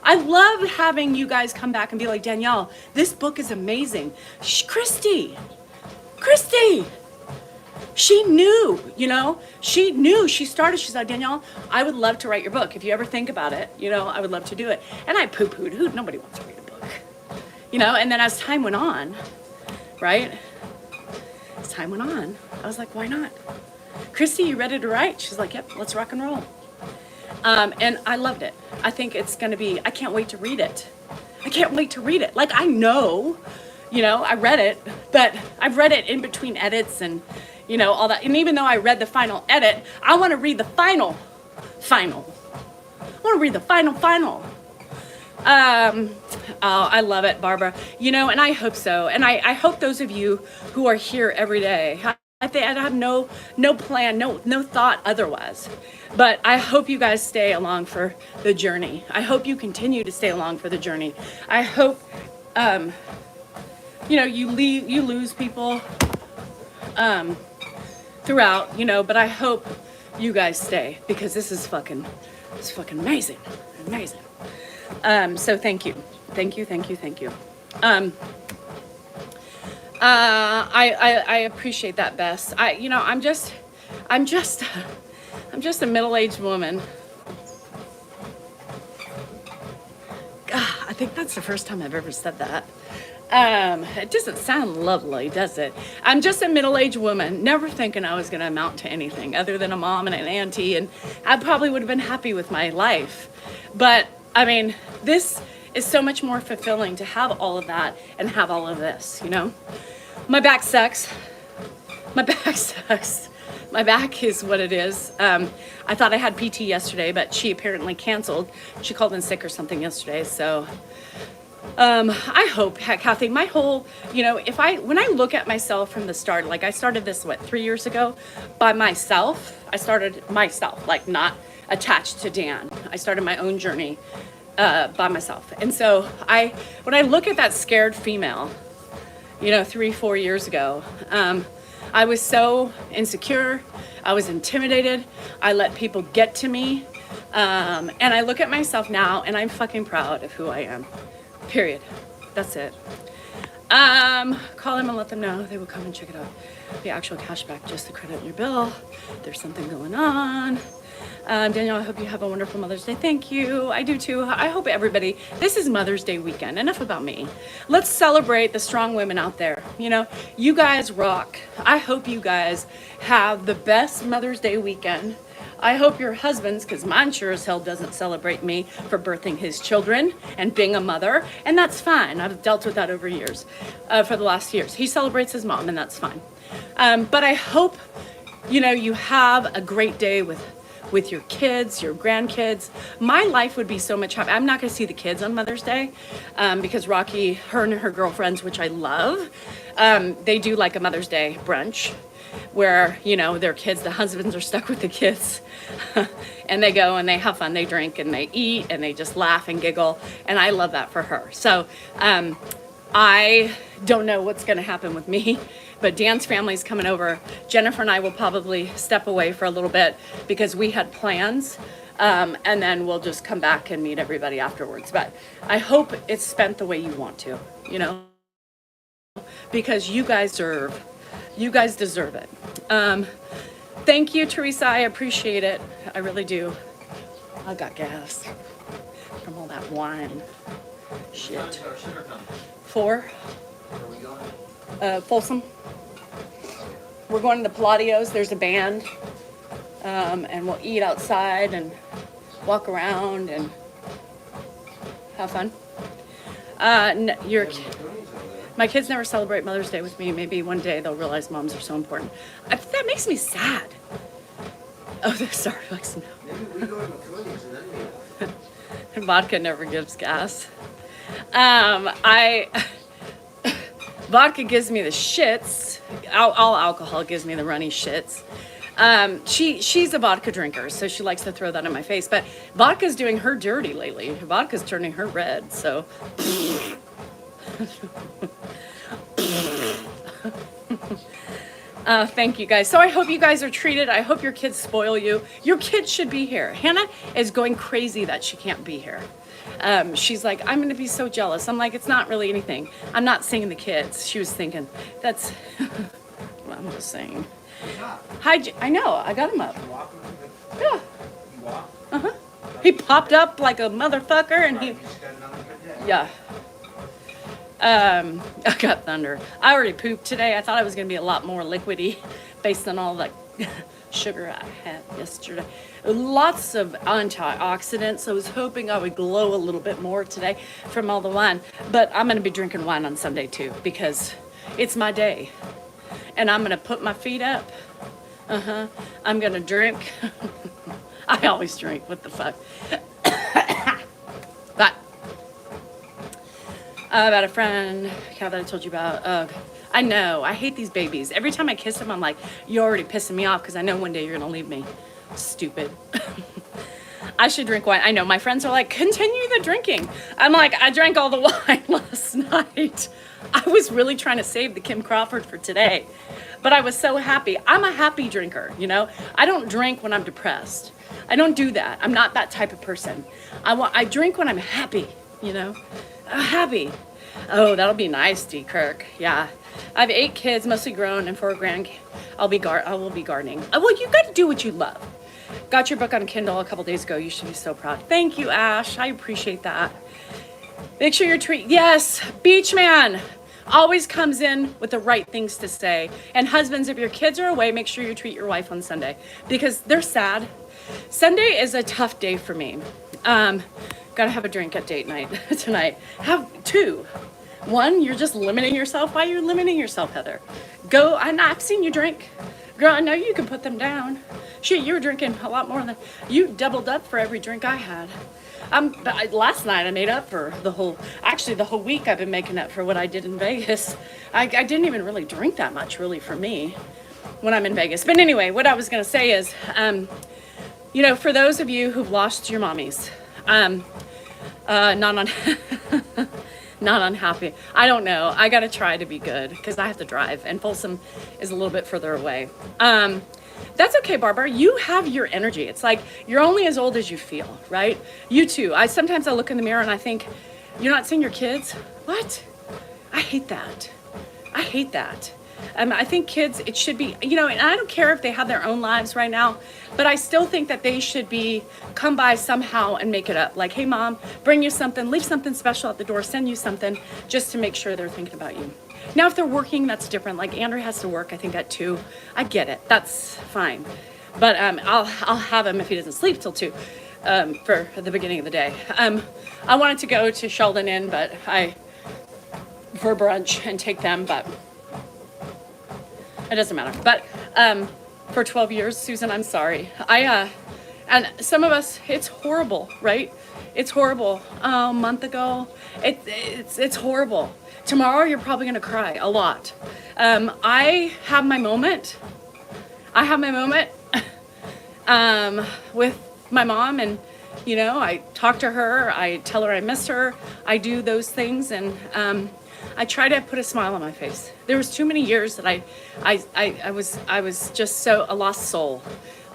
I love having you guys come back and be like, Danielle, this book is amazing. Christy, she knew, you know, she started, she's like, Danielle, I would love to write your book. If you ever think about it, you know, I would love to do it. And I poo-pooed, nobody wants to read a book, you know, and then as time went on, right? As time went on, I was like, why not? Christy, you ready to write? She's like, yep, let's rock and roll. And I loved it. I think it's going to be, I can't wait to read it. I can't wait to read it. Like, I know, you know, I read it, but I've read it in between edits and, you know, all that. And even though I read the final edit, I want to read the final. I want to read the final. Oh, I love it, Barbara. You know, and I hope so. And I hope those of you who are here every day, I have no plan, no thought otherwise. But I hope you guys stay along for the journey. I hope you continue to stay along for the journey. I hope, you know, you lose people throughout, you know, but I hope you guys stay because it's fucking amazing. So thank you. I appreciate that, Bess. I'm just a middle-aged woman. God, I think that's the first time I've ever said that. It doesn't sound lovely, does it? I'm just a middle-aged woman, never thinking I was going to amount to anything other than a mom and an auntie, and I probably would have been happy with my life. But, I mean, this is so much more fulfilling to have all of that and have all of this, you know? My back sucks. My back is what it is. I thought I had PT yesterday, but she apparently canceled. She called in sick or something yesterday, so I hope, Kathy, my whole, you know, when I look at myself from the start, like I started this, 3 years ago by myself. I started myself, like not attached to Dan. I started my own journey by myself. And so when I look at that scared female, 3-4 years ago, I was so insecure. I was intimidated. I let people get to me. And I look at myself now and I'm fucking proud of who I am. Period. That's it. Call them and let them know they will come and check it out. The actual cashback, just the credit in your bill. There's something going on. Danielle, I hope you have a wonderful Mother's Day. Thank you. I do too. I hope everybody, this is Mother's Day weekend. Enough about me. Let's celebrate the strong women out there. You guys rock. I hope you guys have the best Mother's Day weekend. I hope your husbands, because mine sure as hell doesn't celebrate me for birthing his children and being a mother, and that's fine. I've dealt with that over years, for the last years. He celebrates his mom, and that's fine. But I hope, you have a great day with your kids, your grandkids. My life would be so much happier. I'm not going to see the kids on Mother's Day because Rocky, her and her girlfriends, which I love, they do like a Mother's Day brunch where, their kids, the husbands are stuck with the kids and they go and they have fun. They drink and they eat and they just laugh and giggle. And I love that for her. So I don't know what's going to happen with me. But Dan's family's coming over. Jennifer and I will probably step away for a little bit because we had plans. And then we'll just come back and meet everybody afterwards. But I hope it's spent the way you want to, because you guys deserve it. Thank you, Teresa. I appreciate it. I really do. I got gas from all that wine. Shit. 4. Where are we going? Folsom. We're going to the Palladios. There's a band. And we'll eat outside and walk around and have fun. My kids never celebrate Mother's Day with me. Maybe one day they'll realize moms are so important. That makes me sad. Oh, they're sorry. Like snow. Maybe we go to McCooney's and then Vodka never gives gas. Vodka gives me the shits. All alcohol gives me the runny shits. She's a vodka drinker, so she likes to throw that in my face. But vodka's doing her dirty lately. Vodka's turning her red, so. Thank you guys. So I hope you guys are treated. I hope your kids spoil you. Your kids should be here. Hannah is going crazy that she can't be here. She's like, I'm going to be so jealous. I'm like, it's not really anything. I'm not seeing the kids. She was thinking, that's, well, I'm just saying. Hi, I know. I got him up. Yeah. Uh-huh. He popped up like a motherfucker and he, yeah. I got thunder. I already pooped today. I thought I was going to be a lot more liquidy based on all the sugar I had yesterday. Lots of antioxidants. I was hoping I would glow a little bit more today from all the wine. But I'm going to be drinking wine on Sunday too because it's my day. And I'm going to put my feet up. I'm going to drink. I always drink. What the fuck? But about a friend, Cal, that I told you about. I know. I hate these babies. Every time I kiss them, I'm like, you're already pissing me off because I know one day you're going to leave me. Stupid. I should drink wine. I know. My friends are like, continue the drinking. I'm like, I drank all the wine last night. I was really trying to save the Kim Crawford for today. But I was so happy. I'm a happy drinker, I don't drink when I'm depressed. I don't do that. I'm not that type of person. I drink when I'm happy, happy. Oh, that'll be nice, D. Kirk. Yeah. I have 8 kids, mostly grown, and 4 grand. I will be gardening. Well, you got to do what you love. Got your book on Kindle a couple days ago. You should be so proud. Thank you, Ash. I appreciate that. Make sure you're Yes, Beach Man always comes in with the right things to say. And husbands, if your kids are away, make sure you treat your wife on Sunday because they're sad. Sunday is a tough day for me. Gotta have a drink at date night tonight. Have 2. 1, you're just limiting yourself. Why are you limiting yourself, Heather? Go, I've seen you drink. Girl, I know you can put them down. Shit, you were drinking a lot more than, you doubled up for every drink I had. Last night I made up for the whole week I've been making up for what I did in Vegas. I didn't even really drink that much really for me when I'm in Vegas. But anyway, what I was gonna say is, for those of you who've lost your mommies, Not on, not unhappy. I don't know. I gotta try to be good because I have to drive, and Folsom is a little bit further away. That's okay, Barbara. You have your energy. It's like you're only as old as you feel, right? You too. Sometimes I look in the mirror and I think, you're not seeing your kids? What? I hate that. I hate that. I think kids, it should be, and I don't care if they have their own lives right now, but I still think that they should come by somehow and make it up. Like, hey, mom, bring you something, leave something special at the door, send you something just to make sure they're thinking about you. Now, if they're working, that's different. Like Andrew has to work, I think at 2. I get it. That's fine. But I'll have him if he doesn't sleep till 2 for the beginning of the day. I wanted to go to Sheldon Inn, for brunch and take them, but it doesn't matter. But for 12 years, Susan, I'm sorry. And some of us, it's horrible, right? It's horrible. A month ago, it's horrible. Tomorrow, you're probably gonna cry a lot. I have my moment. With my mom, and I talk to her. I tell her I miss her. I do those things, and I try to put a smile on my face. There was too many years that I was just a lost soul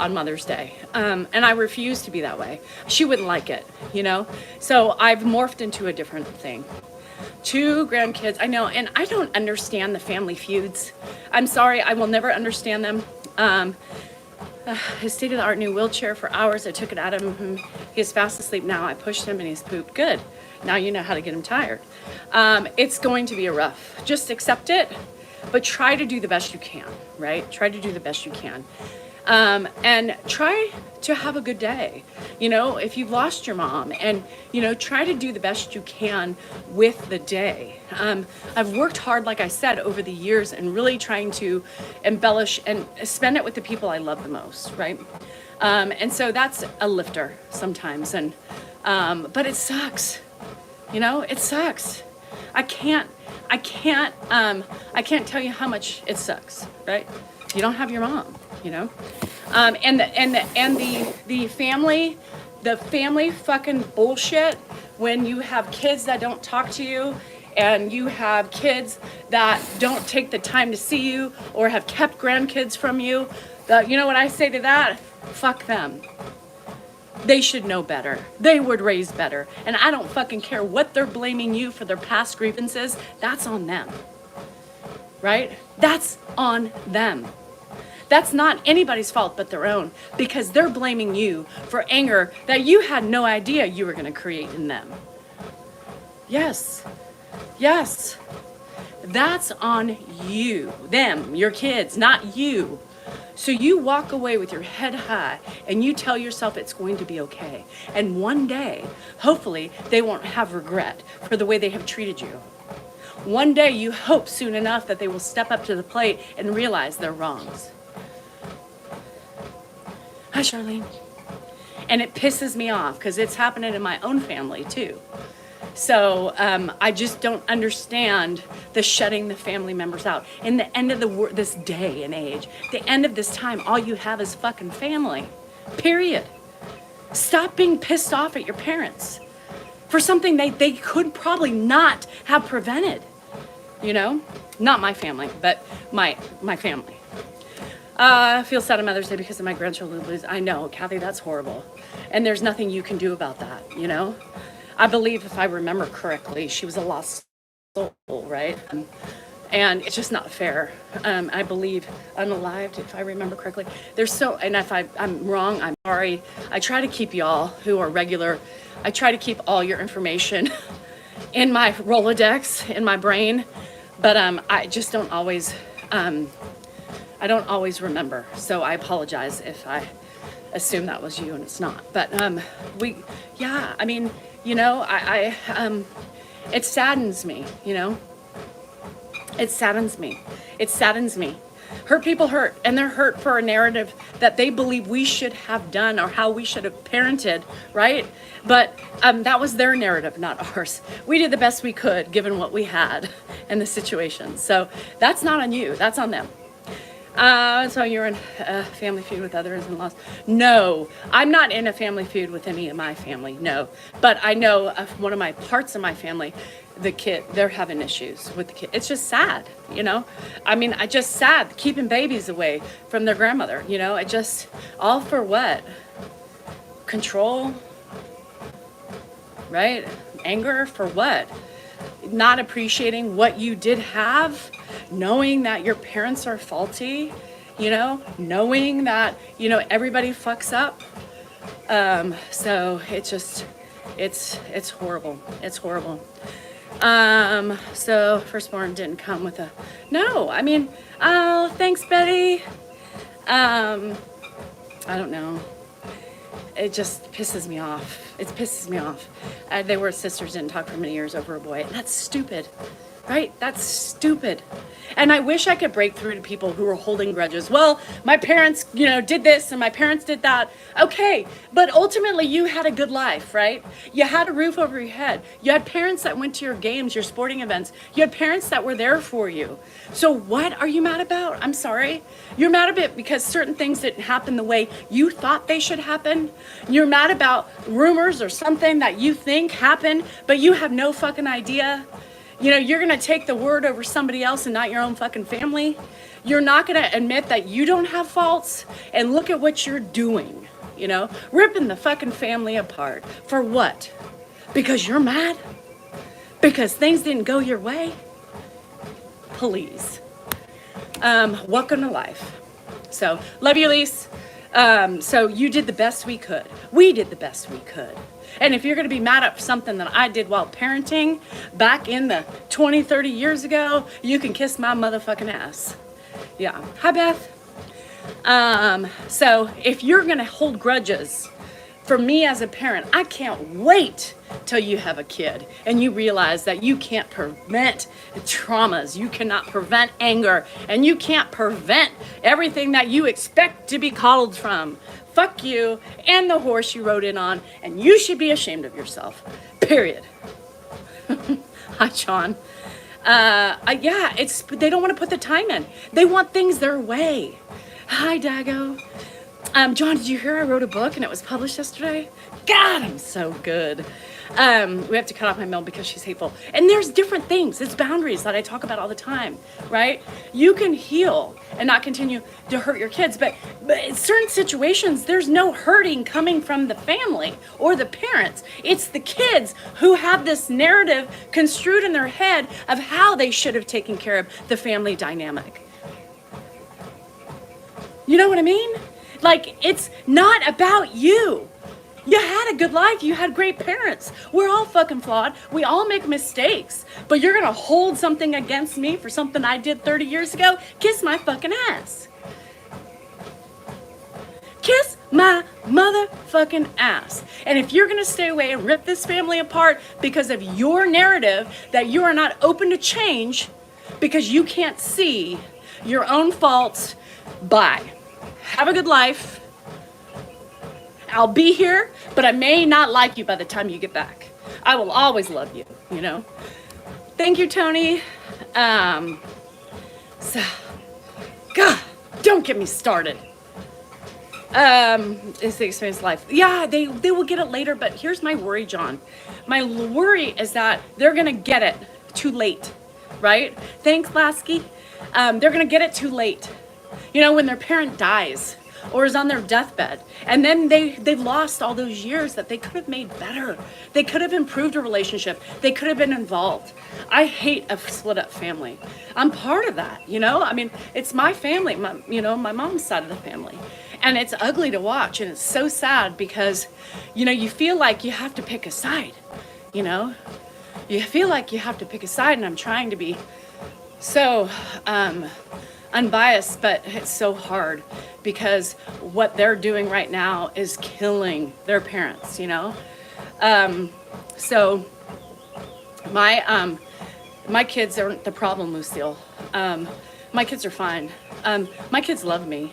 on Mother's Day, and I refused to be that way. She wouldn't like it, So I've morphed into a different thing. 2 grandkids, I know, and I don't understand the family feuds. I'm sorry, I will never understand them. His state-of-the-art new wheelchair for hours. I took it out of him. He's fast asleep now. I pushed him and he's pooped. Good. Now you know how to get him tired. It's going to be a rough. Just accept it, but try to do the best you can, right? Try to do the best you can. And try to have a good day. If you've lost your mom, and, try to do the best you can with the day. I've worked hard, like I said, over the years, and really trying to embellish and spend it with the people I love the most, right? And so that's a lifter sometimes. And, but it sucks, it sucks. I can't tell you how much it sucks, right? You don't have your mom, and the family fucking bullshit when you have kids that don't talk to you, and you have kids that don't take the time to see you, or have kept grandkids from you. You know what I say to that? Fuck them. They should know better. They would raise better. And I don't fucking care what they're blaming you for their past grievances. That's on them. Right? That's on them. That's not anybody's fault but their own, because they're blaming you for anger that you had no idea you were going to create in them. Yes. Yes. That's on you. Them, your kids, not you. So you walk away with your head high and you tell yourself it's going to be okay. And one day, hopefully, they won't have regret for the way they have treated you. One day you hope soon enough that they will step up to the plate and realize their wrongs. Hi, Charlene. And it pisses me off because it's happening in my own family too. So I just don't understand the shutting the family members out. In the end of this day and age, the end of this time, all you have is fucking family. Period. Stop being pissed off at your parents for something they could probably not have prevented. Not my family, but my family. I feel sad on Mother's Day because of my grandchildren lose. I know, Kathy, that's horrible. And there's nothing you can do about that, I believe, if I remember correctly, she was a lost soul, right? And it's just not fair. I believe unalived, if I remember correctly. And if I'm wrong, I'm sorry. I try to keep y'all who are regular, I try to keep all your information in my Rolodex, in my brain, but I just don't always, I don't always remember. So I apologize if I assume that was you and it's not. But it saddens me, It saddens me. It saddens me. Hurt people hurt, and they're hurt for a narrative that they believe we should have done or how we should have parented, right? But that was their narrative, not ours. We did the best we could given what we had and the situation. So that's not on you, that's on them. So you're in a family feud with others in-laws? No, I'm not in a family feud with any of my family, no. But I know of one of my parts of my family, the kid, they're having issues with the kid. It's just sad, you know? I mean, I just sad, keeping babies away from their grandmother, you know? It just, all for what? Control, right? Anger for what? Not appreciating what you did have, knowing that your parents are faulty, you know, knowing that, you know, everybody fucks up. So it's just, it's horrible. It's horrible. So firstborn didn't come with a, no, I mean, oh, thanks, Betty. I don't know. It just pisses me off. It pisses me off. They were sisters, didn't talk for many years over a boy. That's stupid, right? That's stupid. And I wish I could break through to people who are holding grudges. Well, my parents, you know, did this and my parents did that. Okay, but ultimately you had a good life, right? You had a roof over your head. You had parents that went to your games, your sporting events. You had parents that were there for you. So what are you mad about? I'm sorry. You're mad about it because certain things didn't happen the way you thought they should happen. You're mad about rumors or something that you think happened, but you have no fucking idea. You know, you're gonna take the word over somebody else and not your own fucking family. You're not gonna admit that you don't have faults, and look at what you're doing, you know? Ripping the fucking family apart. For what? Because you're mad? Because things didn't go your way? Please. Welcome to life. So, love you, Elise. So you did the best we could. We did the best we could. And if you're going to be mad at something that I did while parenting back in the 20, 30 years ago, you can kiss my motherfucking ass. Yeah. Hi, Beth. So if you're going to hold grudges, for me as a parent, I can't wait till you have a kid and you realize that you can't prevent traumas, you cannot prevent anger, and you can't prevent everything that you expect to be coddled from. Fuck you and the horse you rode in on, and you should be ashamed of yourself. Period. Hi, Sean. Yeah, they don't want to put the time in. They want things their way. Hi, Dago. John, did you hear I wrote a book and it was published yesterday? God, I'm so good. We have to cut off my mail because she's hateful. And there's different things. It's boundaries that I talk about all the time, right? You can heal and not continue to hurt your kids, but in certain situations, there's no hurting coming from the family or the parents. It's the kids who have this narrative construed in their head of how they should have taken care of the family dynamic. You know what I mean? Like, it's not about you. You had a good life. You had great parents. We're all fucking flawed. We all make mistakes. But you're going to hold something against me for something I did 30 years ago? Kiss my fucking ass. Kiss my motherfucking ass. And if you're going to stay away and rip this family apart because of your narrative that you are not open to change because you can't see your own faults, bye. Have a good life. I'll be here, but I may not like you by the time you get back. I will always love you, you know? Thank you, Tony. So, God, don't get me started. It's the experience of life. Yeah, they will get it later, but here's my worry, John. My worry is that they're gonna get it too late, right? Thanks, Lasky. They're gonna get it too late. You know, when their parent dies or is on their deathbed, and then they've lost all those years that they could have made better. They could have improved a relationship. They could have been involved. I hate a split up family. I'm part of that, you know? I mean, it's my family, my mom's side of the family. And it's ugly to watch, and it's so sad because, you know, you feel like you have to pick a side, you know? You feel like you have to pick a side, and I'm trying to be so unbiased, but it's so hard because what they're doing right now is killing their parents, you know? So my kids aren't the problem, Lucille. My kids are fine. My kids love me.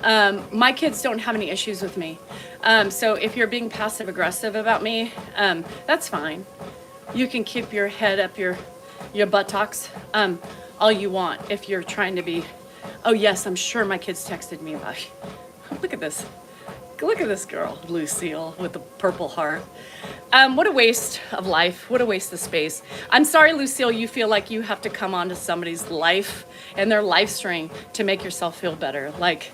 My kids don't have any issues with me. So if you're being passive aggressive about me, that's fine. You can keep your head up your buttocks all you want if you're trying to be Oh yes, I'm sure my kids texted me about, look at this. Look at this girl, Lucille, with the purple heart. What a waste of life. What a waste of space. I'm sorry, Lucille, you feel like you have to come onto somebody's life and their life string to make yourself feel better. Like,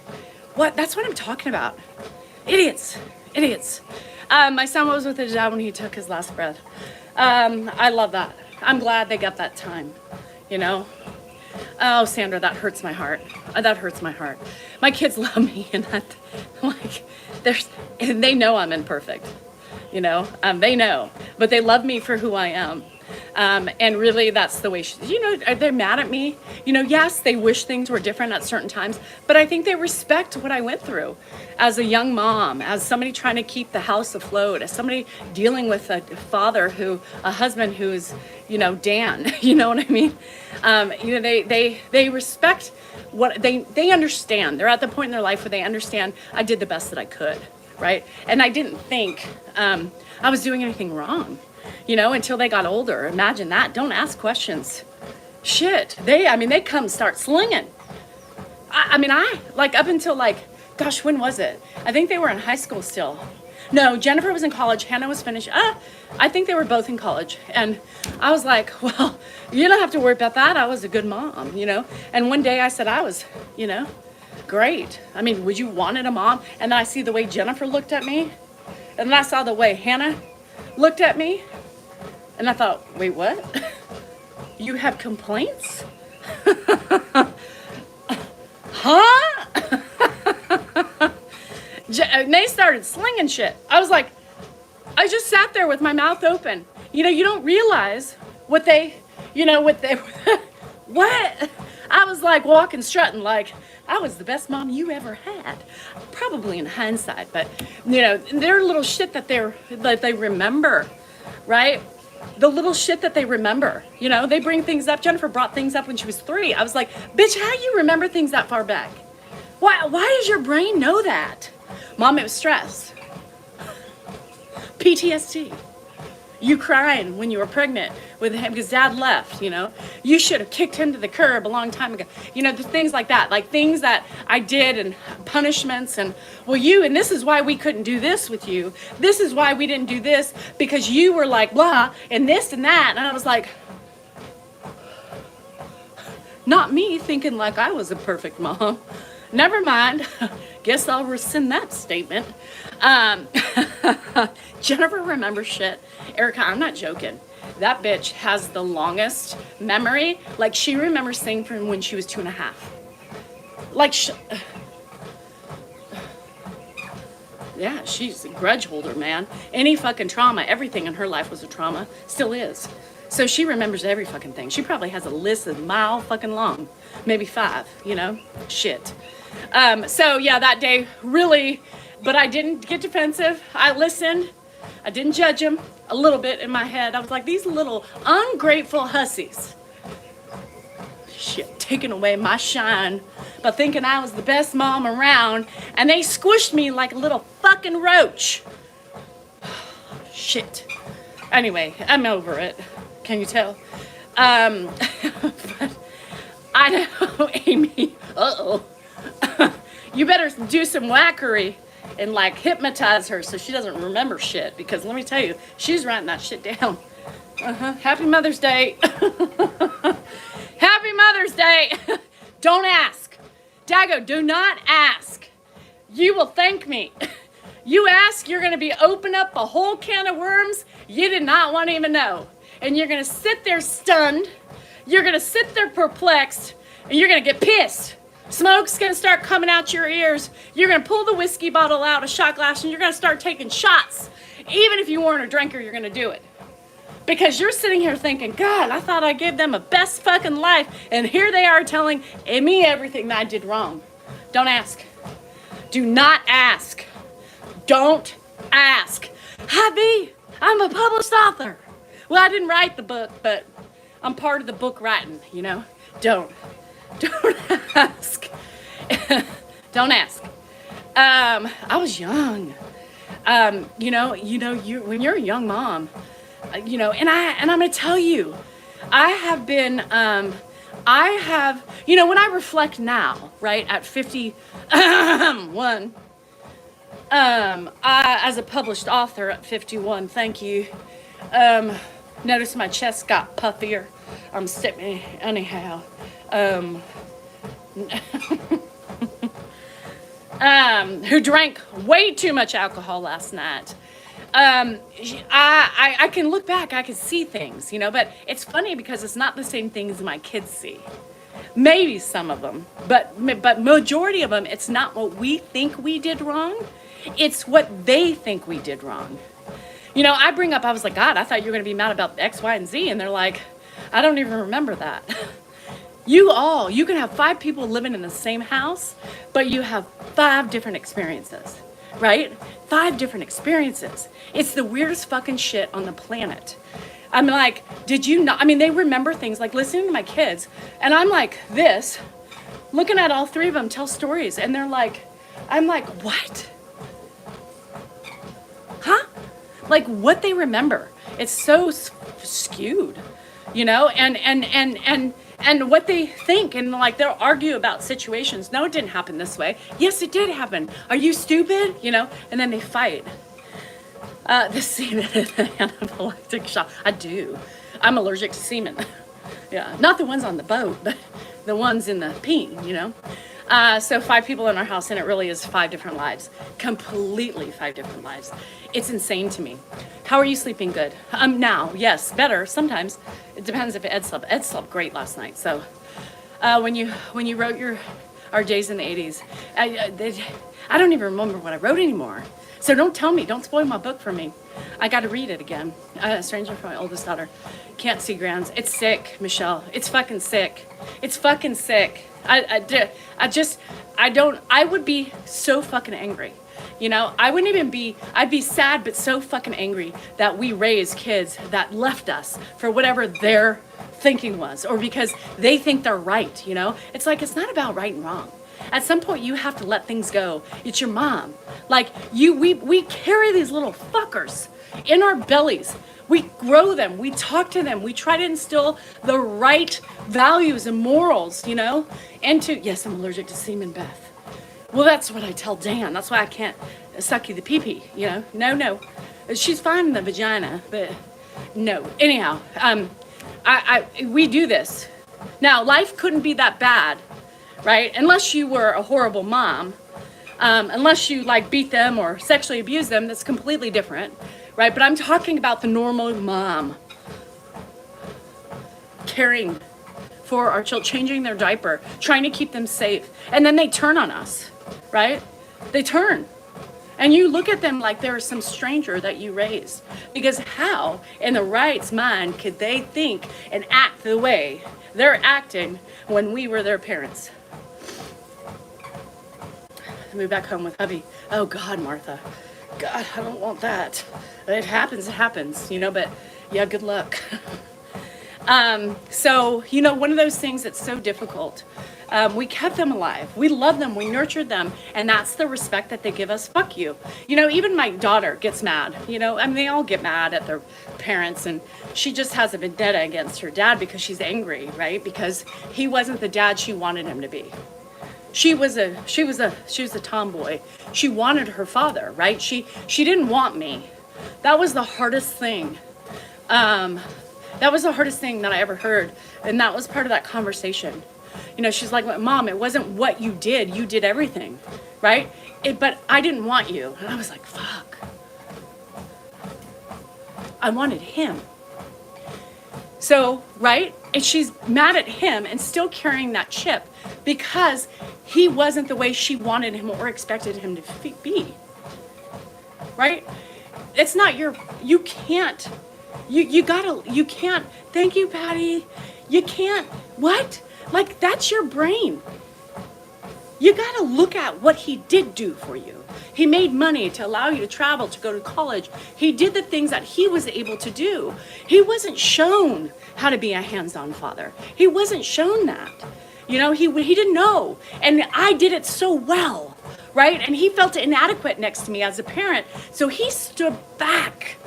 what? That's what I'm talking about. Idiots. Idiots. My son was with his dad when he took his last breath. I love that. I'm glad they got that time, you know? Oh, Sandra, that hurts my heart. That hurts my heart. My kids love me, and and they know I'm imperfect, you know. They know, but they love me for who I am. And really, that's the way. Are they mad at me? You know, yes, they wish things were different at certain times, but I think they respect what I went through as a young mom, as somebody trying to keep the house afloat, as somebody dealing with a husband who's, Dan. You know what I mean? They respect what they understand. They're at the point in their life where they understand I did the best that I could, right? And I didn't think I was doing anything wrong. Until they got older. Imagine that. Don't ask questions. Shit. They come start slinging. I up until gosh, when was it? I think they were in high school still. No, Jennifer was in college. Hannah was finished. I think they were both in college. And I was like, well, you don't have to worry about that. I was a good mom, And one day I said I was, great. Would you wanted a mom? And then I see the way Jennifer looked at me. And then I saw the way Hannah looked at me. And I thought, wait, what? You have complaints? Huh? And they started slinging shit. I was like, I just sat there with my mouth open. You don't realize what what? I was like walking, strutting like I was the best mom you ever had. Probably in hindsight, but they're little shit that they remember, right? The little shit that they remember, they bring things up. Jennifer brought things up when she was 3. I was like, bitch, how do you remember things that far back? Why does your brain know that? Mom, it was stress. PTSD. You crying when you were pregnant with him because dad left, You should have kicked him to the curb a long time ago. The things like that, like things that I did and punishments and, and this is why we couldn't do this with you. This is why we didn't do this because you were like, blah, and this and that. And I was like, not me thinking like I was a perfect mom. Never mind. Guess I'll rescind that statement. Jennifer remembers shit. Erica, I'm not joking. That bitch has the longest memory. Like, she remembers things from when she was 2.5. Like, yeah, she's a grudge holder, man. Any fucking trauma, everything in her life was a trauma. Still is. So she remembers every fucking thing. She probably has a list of mile fucking long. Maybe 5, Shit. So yeah, that day really, but I didn't get defensive. I listened. I didn't judge them a little bit in my head. I was like, these little ungrateful hussies. Shit, taking away my shine by thinking I was the best mom around, and they squished me like a little fucking roach. Shit. Anyway, I'm over it. Can you tell? But I know, Amy. Uh-oh. You better do some whackery and hypnotize her so she doesn't remember shit, because let me tell you, she's writing that shit down. Happy Mother's Day. Happy Mother's Day. Don't ask. Dago, do not ask. You will thank me. You ask, you're going to be open up a whole can of worms you did not want to even know. And you're going to sit there stunned. You're going to sit there perplexed. And you're going to get pissed. Smoke's going to start coming out your ears. You're going to pull the whiskey bottle out, a shot glass, and you're going to start taking shots. Even if you weren't a drinker, you're going to do it. Because you're sitting here thinking, God, I thought I gave them a best fucking life. And here they are telling me everything that I did wrong. Don't ask. Do not ask. Don't ask. Hi, I'm a published author. Well, I didn't write the book, but I'm part of the book writing, Don't ask. Don't ask. I was young. When you're a young mom, and I'm gonna tell you, I have been I have, when I reflect now, right, at 51, as a published author at 51, thank you. Notice my chest got puffier. Anyhow. Who drank way too much alcohol last night. I can look back, I can see things, but it's funny because it's not the same things my kids see. Maybe some of them, but majority of them, it's not what we think we did wrong. It's what they think we did wrong. I bring up, I was like, God, I thought you were going to be mad about X, Y, and Z. And they're like, I don't even remember that. You can have 5 people living in the same house, but you have 5 different experiences, right? 5 different experiences. It's the weirdest fucking shit on the planet. I'm like, did you not? I mean, they remember things like listening to my kids. And I'm like this, looking at all 3 of them tell stories. And they're like, I'm like, what? Huh? Like what they remember. It's so skewed, and what they think, and like they'll argue about situations. No, it didn't happen this way. Yes, it did happen. Are you stupid? And then they fight. The semen anaphylactic shock. I do. I'm allergic to semen. Yeah, not the ones on the boat, but the ones in the peen, So 5 people in our house, and it really is 5 different lives. Completely 5 different lives. It's insane to me. How are you sleeping? Good. Now, yes, better sometimes. It depends if Ed slept. Ed slept great last night. So, when you wrote our days in the 80s, I don't even remember what I wrote anymore. So don't tell me. Don't spoil my book for me. I got to read it again. Stranger from my oldest daughter. Can't see grounds. It's sick, Michelle. It's fucking sick. It's fucking sick. I would be so fucking angry. I wouldn't even I'd be sad, but so fucking angry that we raised kids that left us for whatever their thinking was, or because they think they're right, It's like, it's not about right and wrong. At some point, you have to let things go. It's your mom. Like, we carry these little fuckers in our bellies. We grow them. We talk to them. We try to instill the right values and morals, into, yes, I'm allergic to semen, Beth. Well, that's what I tell Dan. That's why I can't suck you the pee-pee, No. She's fine in the vagina, but no. Anyhow, we do this. Now, life couldn't be that bad, right? Unless you were a horrible mom, unless you beat them or sexually abuse them, that's completely different, right? But I'm talking about the normal mom caring for our children, changing their diaper, trying to keep them safe, and then they turn on us, right? They turn. And you look at them like they're some stranger that you raised. Because how in the right's mind could they think and act the way they're acting when we were their parents? Move back home with hubby. Oh God, Martha. God, I don't want that. It happens, but yeah, good luck. So, one of those things that's so difficult. We kept them alive. We love them. We nurtured them. And that's the respect that they give us. Fuck you. Even my daughter gets mad. They all get mad at their parents. And she just has a vendetta against her dad because she's angry, right? Because he wasn't the dad she wanted him to be. She was a tomboy. She wanted her father, right? She didn't want me. That was the hardest thing. That was the hardest thing that I ever heard. And that was part of that conversation. She's like, Mom, it wasn't what you did everything, right? But I didn't want you. And I was like, fuck. I wanted him. So, right? And she's mad at him and still carrying that chip because he wasn't the way she wanted him or expected him to be. Right? It's not you can't, thank you, Patty. You can't, what? Like, that's your brain. You gotta look at what he did do for you. He made money to allow you to travel, to go to college. He did the things that he was able to do. He wasn't shown how to be a hands-on father. He wasn't shown that. He didn't know. And I did it so well, right? And he felt inadequate next to me as a parent. So he stood back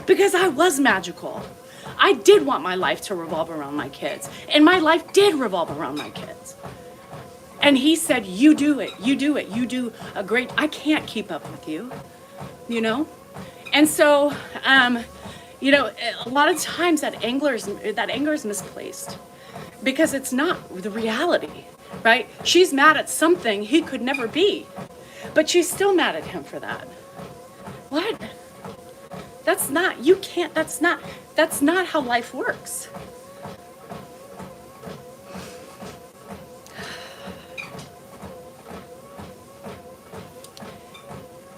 because I was magical. I did want my life to revolve around my kids. And my life did revolve around my kids. And he said, you do it, you do it, you do a great, I can't keep up with you, you know? And so, you know, a lot of times that anger is misplaced because it's not the reality, right? She's mad at something he could never be, but she's still mad at him for that. What? That's not, you can't, that's not how life works.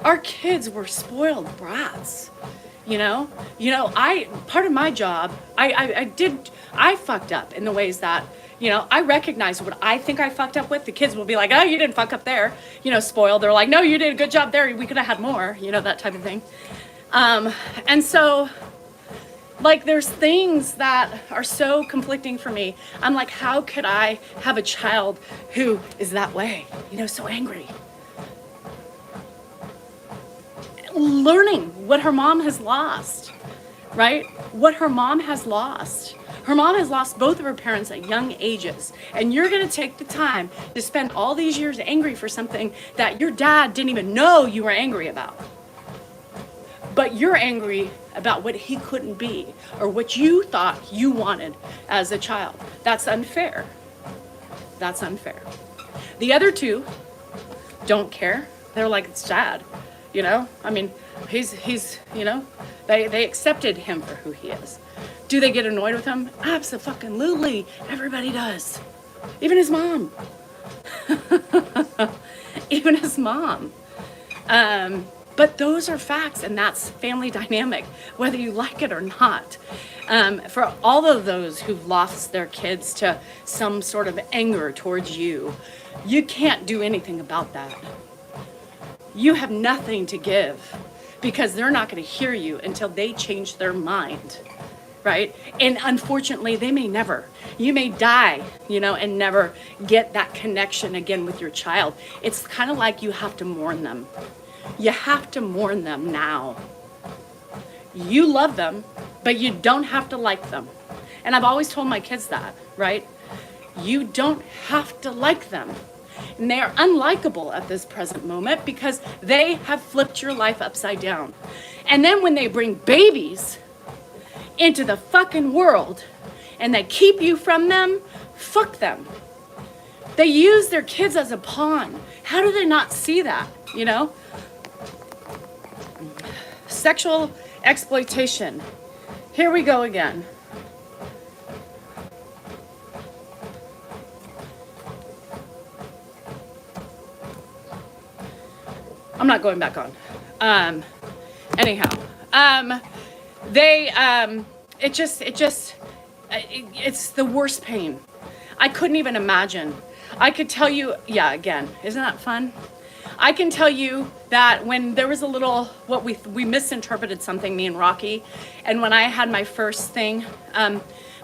Our kids were spoiled brats, you know? Part of my job, I fucked up in the ways that, you know, I recognize what I think I fucked up with. The kids will be like, oh, you didn't fuck up there, you know, spoiled. They're like, no, you did a good job there. We could have had more, you know, that type of thing. And so, like, there's things that are so conflicting for me. I'm like, how could I have a child who is that way, you know, so angry? Learning what her mom has lost, right? What her mom has lost. Her mom has lost both of her parents at young ages. And you're going to take the time to spend all these years angry for something that your dad didn't even know you were angry about. But you're angry about what he couldn't be or what you thought you wanted as a child. That's unfair. That's unfair. The other two don't care. They're like, it's dad. You know, I mean, he's, you know, they accepted him for who he is. Do they get annoyed with him? Absolutely. Everybody does. Even his mom. Even his mom. But those are facts, and that's family dynamic, whether you like it or not. For all of those who've lost their kids to some sort of anger towards you, you can't do anything about that. You have nothing to give because they're not going to hear you until they change their mind, right? And unfortunately, they may never. You may die, you know, and never get that connection again with your child. It's kind of like you have to mourn them. You have to mourn them now. You love them, but you don't have to like them. And I've always told my kids that, right? You don't have to like them. And they are unlikable at this present moment because they have flipped your life upside down. And then when they bring babies into the fucking world and they keep you from them, fuck them. They use their kids as a pawn. How do they not see that, you know? Sexual exploitation. Here we go again. I'm not going back on. Anyhow, it's the worst pain. I couldn't even imagine. I could tell you, yeah, again, isn't that fun? I can tell you that when there was a little, we misinterpreted something, me and Rocky, and when I had my first thing,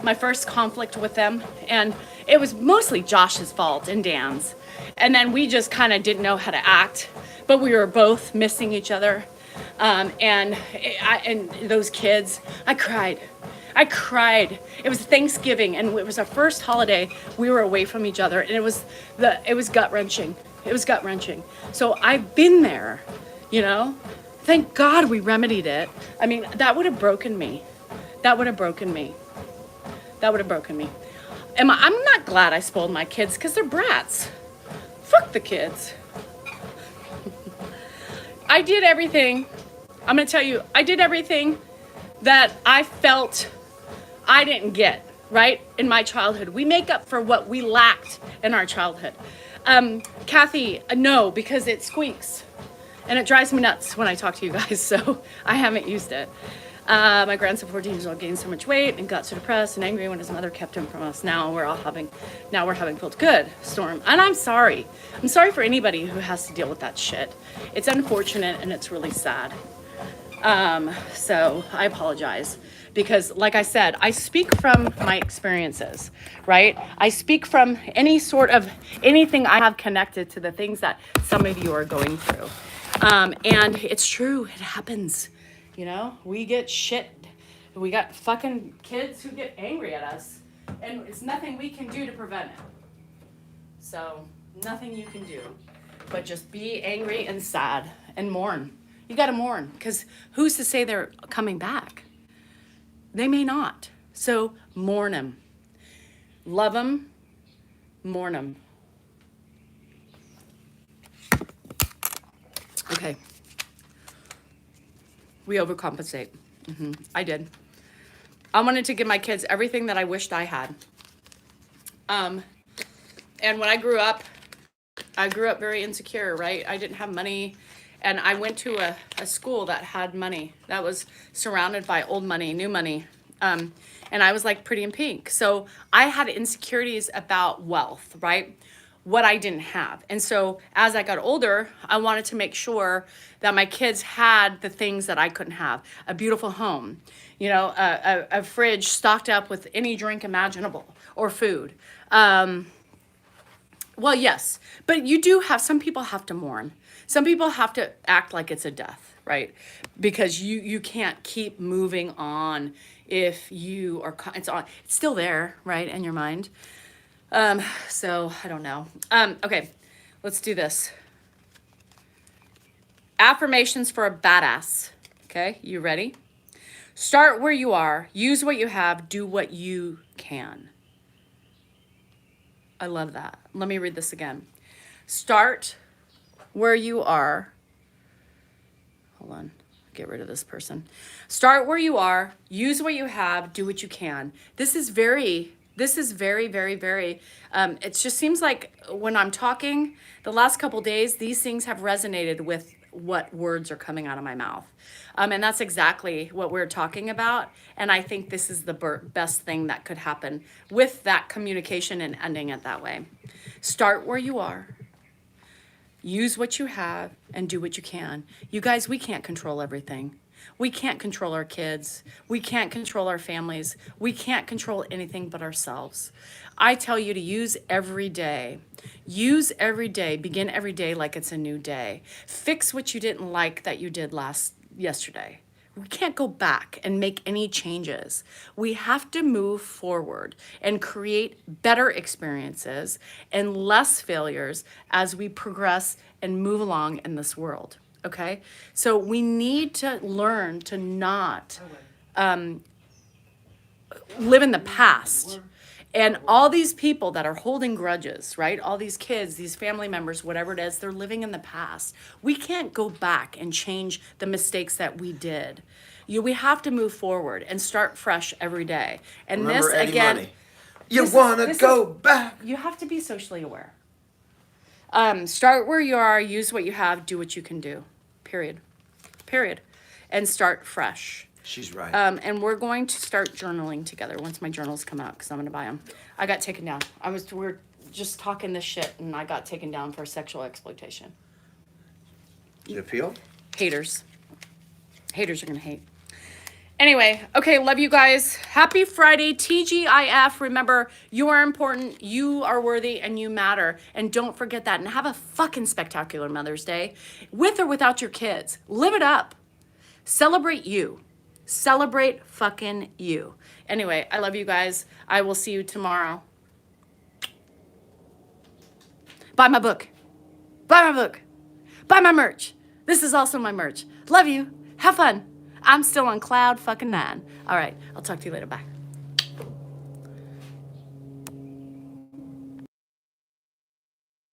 my first conflict with them, and it was mostly Josh's fault and Dan's, and then we just kind of didn't know how to act, but we were both missing each other, and those kids, I cried. It was Thanksgiving, and it was our first holiday. We were away from each other, and it was gut-wrenching. It was gut-wrenching. So I've been there, you know. Thank God we remedied it. I mean, that would have broken me. I'm not glad I spoiled my kids because they're brats. Fuck the kids. I did everything. I'm going to tell you, I did everything that I felt I didn't get, right, in my childhood. We make up for what we lacked in our childhood. Kathy, no, because it squeaks. And it drives me nuts when I talk to you guys, so I haven't used it. My grandson, 14 years old, gained so much weight and got so depressed and angry when his mother kept him from us. Now we're having felt good, Storm. And I'm sorry. I'm sorry for anybody who has to deal with that shit. It's unfortunate and it's really sad. So I apologize because, like I said, I speak from my experiences, right? I speak from anything I have connected to the things that some of you are going through. And it's true, it happens. You know, we get shit. We got fucking kids who get angry at us, and it's nothing we can do to prevent it. So, nothing you can do, but just be angry and sad and mourn. You gotta mourn, because who's to say they're coming back? They may not. So, mourn them. Love them, mourn them. Okay. We overcompensate. I did. I wanted to give my kids everything that I wished I had. And when I grew up very insecure, right? I didn't have money. And I went to a school that had money, that was surrounded by old money, new money. And I was like Pretty in Pink. So I had insecurities about wealth, right? What I didn't have. And so as I got older, I wanted to make sure that my kids had the things that I couldn't have. A beautiful home, you know, a fridge stocked up with any drink imaginable or food. Well, yes, but you do have, some people have to mourn. Some people have to act like it's a death, right? Because you can't keep moving on if you are, it's still there, right, in your mind. So I don't know. Okay, let's do this. Affirmations for a badass. Okay, you ready? Start where you are, use what you have, do what you can. I love that. Let me read this again. Start where you are. Hold on, get rid of this person. Start where you are, use what you have, do what you can. This is very, very, very, it just seems like when I'm talking the last couple days, these things have resonated with what words are coming out of my mouth. And that's exactly what we're talking about. And I think this is the best thing that could happen with that communication and ending it that way. Start where you are. Use what you have and do what you can. You guys, we can't control everything. We can't control our kids. We can't control our families. We can't control anything but ourselves. I tell you to use every day. Use every day. Begin every day like it's a new day. Fix what you didn't like that you did yesterday. We can't go back and make any changes. We have to move forward and create better experiences and less failures as we progress and move along in this world. Okay? So we need to learn to not live in the past. And all these people that are holding grudges, right? All these kids, these family members, whatever it is, they're living in the past. We can't go back and change the mistakes that we did. We have to move forward and start fresh every day. And Remember this, Eddie again, Money. You want to go back. You have to be socially aware. Start where you are, use what you have, do what you can do. Period. And start fresh. She's right. And we're going to start journaling together once my journals come out, because I'm going to buy them. I got taken down. We're just talking this shit, and I got taken down for sexual exploitation. Did it appeal? Haters are going to hate. Anyway, okay, love you guys. Happy Friday, TGIF. Remember, you are important, you are worthy, and you matter. And don't forget that. And have a fucking spectacular Mother's Day, with or without your kids. Live it up. Celebrate you. Celebrate fucking you. Anyway, I love you guys. I will see you tomorrow. Buy my book. Buy my book. Buy my merch. This is also my merch. Love you. Have fun. I'm still on cloud fucking 9. All right. I'll talk to you later. Bye.